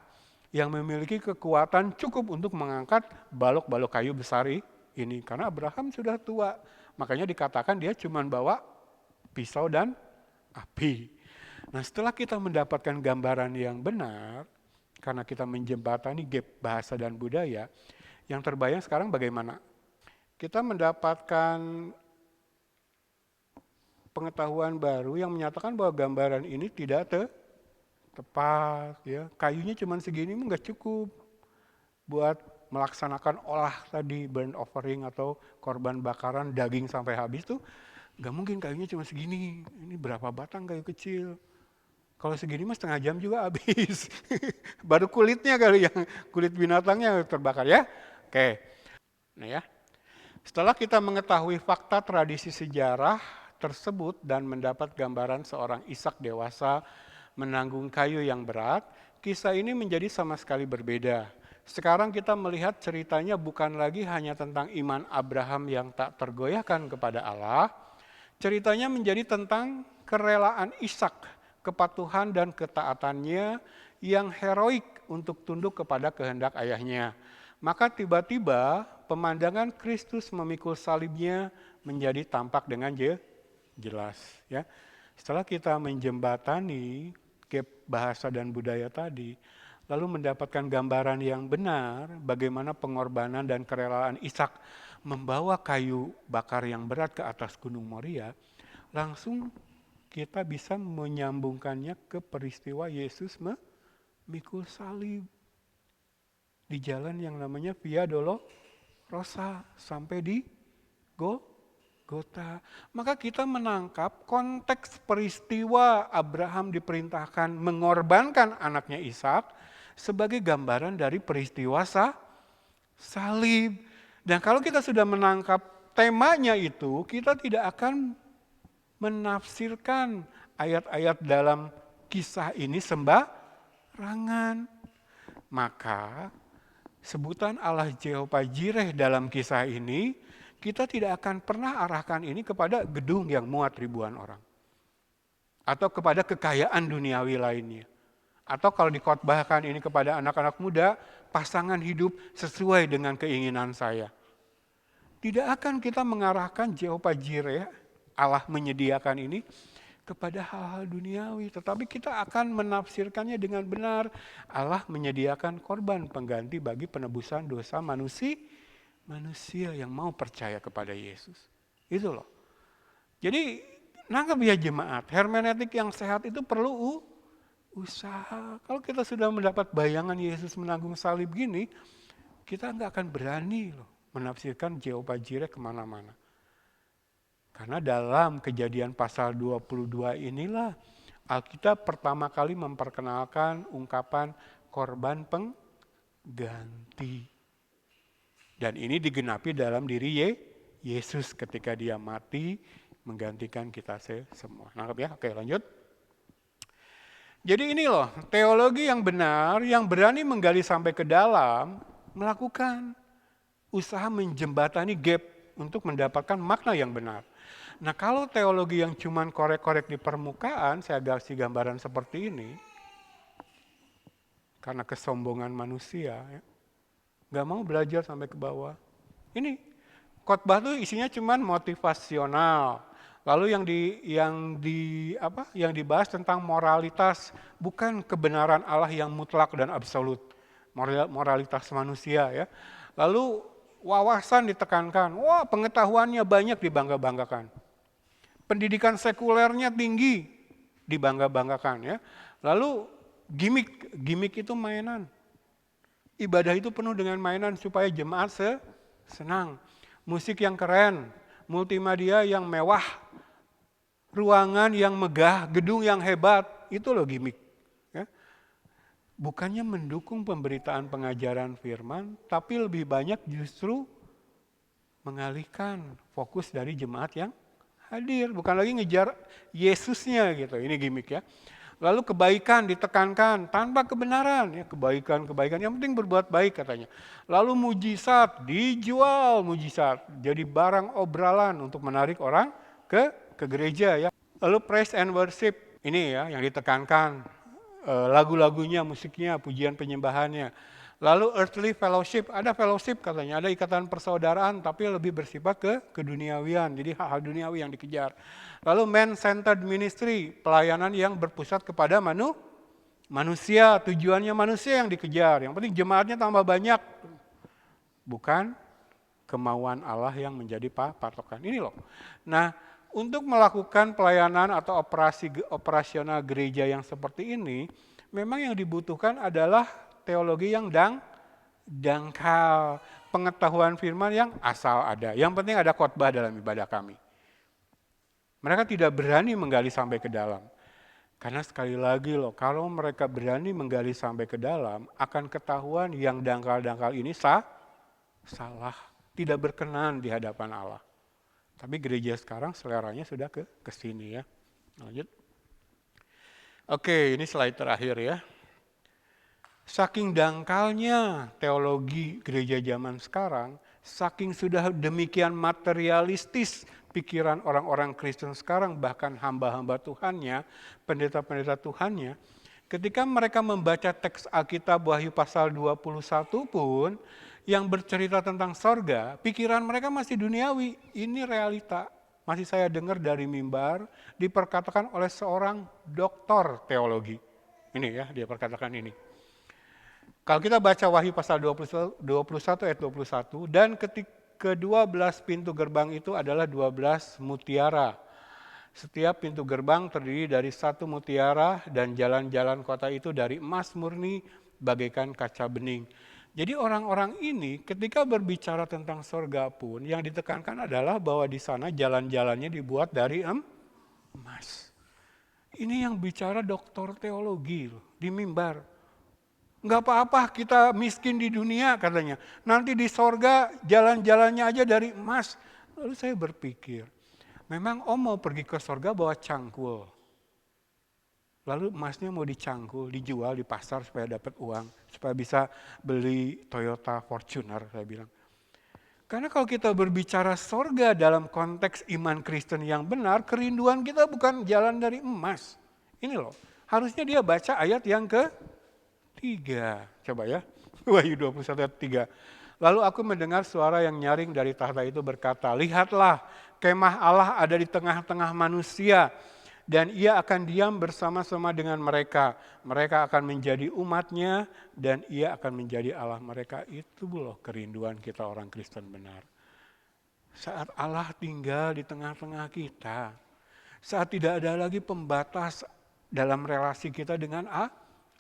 yang memiliki kekuatan cukup untuk mengangkat balok-balok kayu besar ini. Karena Abraham sudah tua, makanya dikatakan dia cuma bawa pisau dan api. Nah, setelah kita mendapatkan gambaran yang benar, karena kita menjembatani gap bahasa dan budaya, yang terbayang sekarang bagaimana? Kita mendapatkan pengetahuan baru yang menyatakan bahwa gambaran ini tidak tepat. Ya. Kayunya cuma segini nggak cukup buat melaksanakan olah tadi, burnt offering atau korban bakaran daging sampai habis tuh. Gak mungkin kayunya cuma segini, ini berapa batang kayu kecil. Kalau segini mah setengah jam juga habis. Baru kulitnya kali yang kulit binatangnya terbakar ya. Oke, nah ya. Setelah kita mengetahui fakta tradisi sejarah tersebut dan mendapat gambaran seorang Ishak dewasa menanggung kayu yang berat, kisah ini menjadi sama sekali berbeda. Sekarang kita melihat ceritanya bukan lagi hanya tentang iman Abraham yang tak tergoyahkan kepada Allah, ceritanya menjadi tentang kerelaan Ishak, kepatuhan dan ketaatannya yang heroik untuk tunduk kepada kehendak ayahnya. Maka tiba-tiba pemandangan Kristus memikul salibnya menjadi tampak dengan jelas. Ya. Setelah kita menjembatani gap bahasa dan budaya tadi, lalu mendapatkan gambaran yang benar bagaimana pengorbanan dan kerelaan Ishak membawa kayu bakar yang berat ke atas Gunung Moria, langsung kita bisa menyambungkannya ke peristiwa Yesus memikul salib di jalan yang namanya Via Dolorosa sampai di Golgota. Maka kita menangkap konteks peristiwa Abraham diperintahkan mengorbankan anaknya Ishak sebagai gambaran dari peristiwa salib. Dan kalau kita sudah menangkap temanya itu, kita tidak akan menafsirkan ayat-ayat dalam kisah ini sembarangan. Maka sebutan Allah Jehovah Jireh dalam kisah ini, kita tidak akan pernah arahkan ini kepada gedung yang muat ribuan orang. Atau kepada kekayaan duniawi lainnya. Atau kalau dikhotbahkan ini kepada anak-anak muda, pasangan hidup sesuai dengan keinginan saya. Tidak akan kita mengarahkan Jehovah Jireh, Allah menyediakan ini, kepada hal-hal duniawi. Tetapi kita akan menafsirkannya dengan benar. Allah menyediakan korban pengganti bagi penebusan dosa manusia yang mau percaya kepada Yesus. Itu loh. Jadi nangkep ya jemaat, hermeneutik yang sehat itu perlu usaha. Kalau kita sudah mendapat bayangan Yesus menanggung salib gini, kita nggak akan berani loh menafsirkan Jehovah Jireh kemana-mana. Karena dalam Kejadian pasal 22 inilah Alkitab pertama kali memperkenalkan ungkapan korban pengganti. Dan ini digenapi dalam diri Yesus ketika dia mati menggantikan kita semua. Nangkep ya? Oke, lanjut. Jadi ini loh, teologi yang benar, yang berani menggali sampai ke dalam, melakukan usaha menjembatani gap untuk mendapatkan makna yang benar. Nah, kalau teologi yang cuman korek-korek di permukaan, saya kasih gambaran seperti ini, karena kesombongan manusia, ya, nggak mau belajar sampai ke bawah. Ini khotbah tuh isinya cuman motivasional. Lalu yang dibahas tentang moralitas, bukan kebenaran Allah yang mutlak dan absolut. Moralitas manusia ya. Lalu wawasan ditekankan. Wah, pengetahuannya banyak dibangga-banggakan. Pendidikan sekulernya tinggi dibangga-banggakan ya. Lalu gimmick itu mainan. Ibadah itu penuh dengan mainan supaya jemaat senang. Musik yang keren, multimedia yang mewah, ruangan yang megah, gedung yang hebat, itu loh gimmick. Ya. Bukannya mendukung pemberitaan pengajaran firman, tapi lebih banyak justru mengalihkan fokus dari jemaat yang hadir. Bukan lagi ngejar Yesusnya gitu, ini gimmick ya. Lalu kebaikan ditekankan tanpa kebenaran, ya kebaikan, yang penting berbuat baik katanya. Lalu mujizat dijual, mujizat jadi barang obralan untuk menarik orang ke gereja ya. Lalu praise and worship ini ya yang ditekankan, lagu-lagunya, musiknya, pujian penyembahannya. Lalu earthly fellowship, ada fellowship katanya, ada ikatan persaudaraan tapi lebih bersifat ke duniawian, jadi hal-hal duniawi yang dikejar. Lalu man-centered ministry, pelayanan yang berpusat kepada manusia, tujuannya manusia yang dikejar. Yang penting jemaatnya tambah banyak, bukan kemauan Allah yang menjadi patokan. Ini loh. Nah, untuk melakukan pelayanan atau operasional gereja yang seperti ini, memang yang dibutuhkan adalah teologi yang dangkal, pengetahuan firman yang asal ada. Yang penting ada khotbah dalam ibadah kami. Mereka tidak berani menggali sampai ke dalam. Karena sekali lagi loh, kalau mereka berani menggali sampai ke dalam, akan ketahuan yang dangkal-dangkal ini salah, tidak berkenan di hadapan Allah. Tapi gereja sekarang seleranya sudah ke sini ya. Lanjut. Oke, ini slide terakhir ya. Saking dangkalnya teologi gereja zaman sekarang, saking sudah demikian materialistis pikiran orang-orang Kristen sekarang, bahkan hamba-hamba Tuhannya, pendeta-pendeta Tuhannya, ketika mereka membaca teks Alkitab Wahyu pasal 21 pun, yang bercerita tentang sorga, pikiran mereka masih duniawi. Ini realita. Masih saya dengar dari mimbar, diperkatakan oleh seorang doktor teologi. Ini ya, dia perkatakan ini. Kalau kita baca Wahyu pasal 21 ayat 21, dan ke-12 pintu gerbang itu adalah 12 mutiara. Setiap pintu gerbang terdiri dari 1 mutiara dan jalan-jalan kota itu dari emas murni bagaikan kaca bening. Jadi orang-orang ini ketika berbicara tentang surga pun yang ditekankan adalah bahwa di sana jalan-jalannya dibuat dari emas. Ini yang bicara doktor teologi loh, di mimbar. Enggak apa-apa kita miskin di dunia katanya. Nanti di sorga jalan-jalannya aja dari emas. Lalu saya berpikir, memang Om mau pergi ke sorga bawa cangkul. Lalu emasnya mau dicangkul, dijual di pasar supaya dapat uang. Supaya bisa beli Toyota Fortuner, saya bilang. Karena kalau kita berbicara sorga dalam konteks iman Kristen yang benar, kerinduan kita bukan jalan dari emas. Ini loh, harusnya dia baca ayat yang ke-3, coba ya, Wahyu 21 ayat 3. Lalu aku mendengar suara yang nyaring dari tahta itu berkata, lihatlah kemah Allah ada di tengah-tengah manusia dan ia akan diam bersama-sama dengan mereka. Mereka akan menjadi umatnya dan ia akan menjadi Allah mereka. Itu loh kerinduan kita orang Kristen benar. Saat Allah tinggal di tengah-tengah kita, saat tidak ada lagi pembatas dalam relasi kita dengan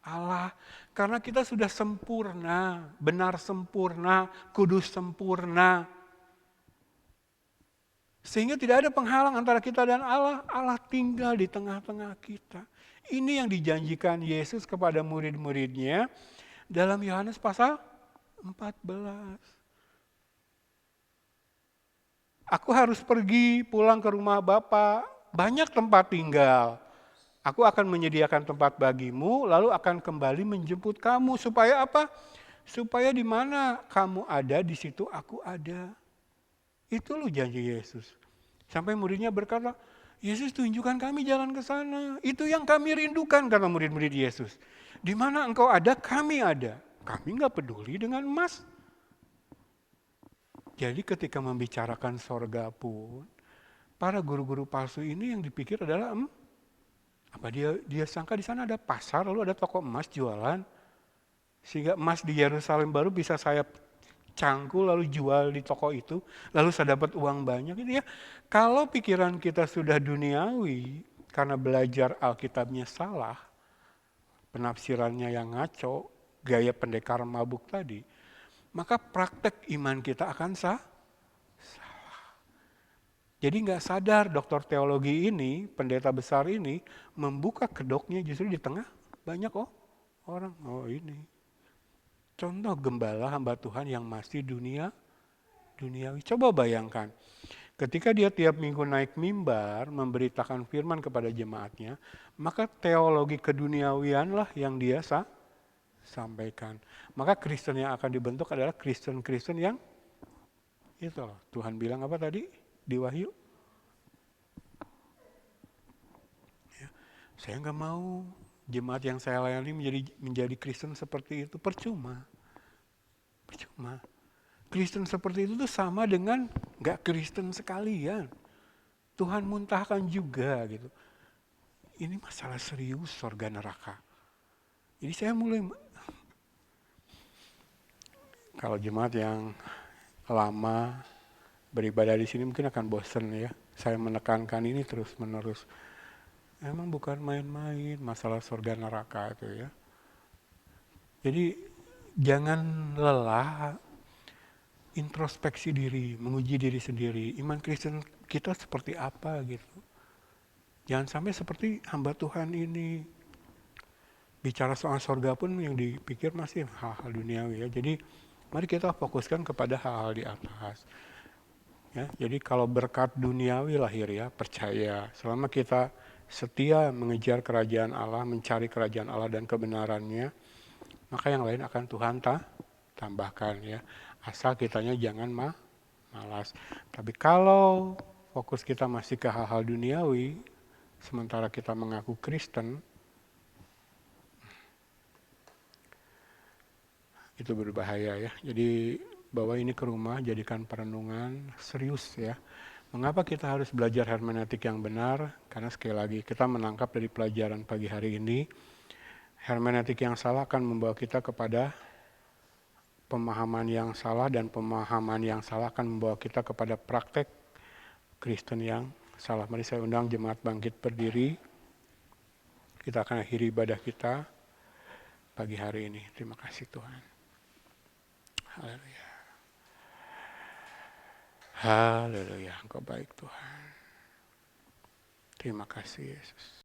Allah, karena kita sudah sempurna, benar sempurna, kudus sempurna. Sehingga tidak ada penghalang antara kita dan Allah. Allah tinggal di tengah-tengah kita. Ini yang dijanjikan Yesus kepada murid-muridnya dalam Yohanes pasal 14. Aku harus pergi pulang ke rumah Bapak, banyak tempat tinggal. Aku akan menyediakan tempat bagimu, lalu akan kembali menjemput kamu. Supaya apa? Supaya di mana kamu ada, di situ aku ada. Itu loh janji Yesus. Sampai muridnya berkata, Yesus tunjukkan kami jalan ke sana. Itu yang kami rindukan, kata murid-murid Yesus. Di mana engkau ada, kami ada. Kami nggak peduli dengan emas. Jadi ketika membicarakan sorga pun, para guru-guru palsu ini yang dipikir adalah apa dia sangka di sana ada pasar, lalu ada toko emas jualan, sehingga emas di Yerusalem baru bisa saya cangkul lalu jual di toko itu, lalu saya dapat uang banyak. Ini ya, kalau pikiran kita sudah duniawi karena belajar Alkitabnya salah, penafsirannya yang ngaco, gaya pendekar mabuk tadi, maka praktek iman kita akan salah. Jadi nggak sadar dokter teologi ini, pendeta besar ini, membuka kedoknya justru di tengah banyak orang. Oh ini. Contoh gembala hamba Tuhan yang masih duniawi. Coba bayangkan, ketika dia tiap minggu naik mimbar, memberitakan firman kepada jemaatnya, maka teologi keduniawianlah yang dia sampaikan. Maka Kristen yang akan dibentuk adalah Kristen-Kristen yang itu loh. Tuhan bilang apa tadi di Wahyu? Saya nggak mau jemaat yang saya layani menjadi Kristen seperti itu. Percuma. Kristen seperti itu tuh sama dengan nggak Kristen sekalian. Tuhan muntahkan juga gitu. Ini masalah serius surga neraka. Jadi saya mulai, kalau jemaat yang lama beribadah di sini mungkin akan bosen ya. Saya menekankan ini terus menerus. Emang bukan main-main masalah surga neraka itu ya. Jadi jangan lelah introspeksi diri, menguji diri sendiri. Iman Kristen kita seperti apa gitu. Jangan sampai seperti hamba Tuhan ini. Bicara soal surga pun yang dipikir masih hal-hal duniawi ya. Jadi mari kita fokuskan kepada hal-hal di atas. Ya, jadi kalau berkat duniawi lahir ya, percaya. Selama kita setia mengejar kerajaan Allah, mencari kerajaan Allah dan kebenarannya, maka yang lain akan Tuhan tambahkan ya. Asal kitanya jangan malas. Tapi kalau fokus kita masih ke hal-hal duniawi, sementara kita mengaku Kristen, itu berbahaya ya. Jadi bawa ini ke rumah, jadikan perenungan serius ya. Mengapa kita harus belajar hermeneutik yang benar? Karena sekali lagi kita menangkap dari pelajaran pagi hari ini, hermeneutik yang salah akan membawa kita kepada pemahaman yang salah, dan pemahaman yang salah akan membawa kita kepada praktek Kristen yang salah. Mari saya undang jemaat bangkit berdiri. Kita akan akhiri ibadah kita pagi hari ini. Terima kasih Tuhan. Haleluya. Haleluya, Engkau baik Tuhan. Terima kasih Yesus.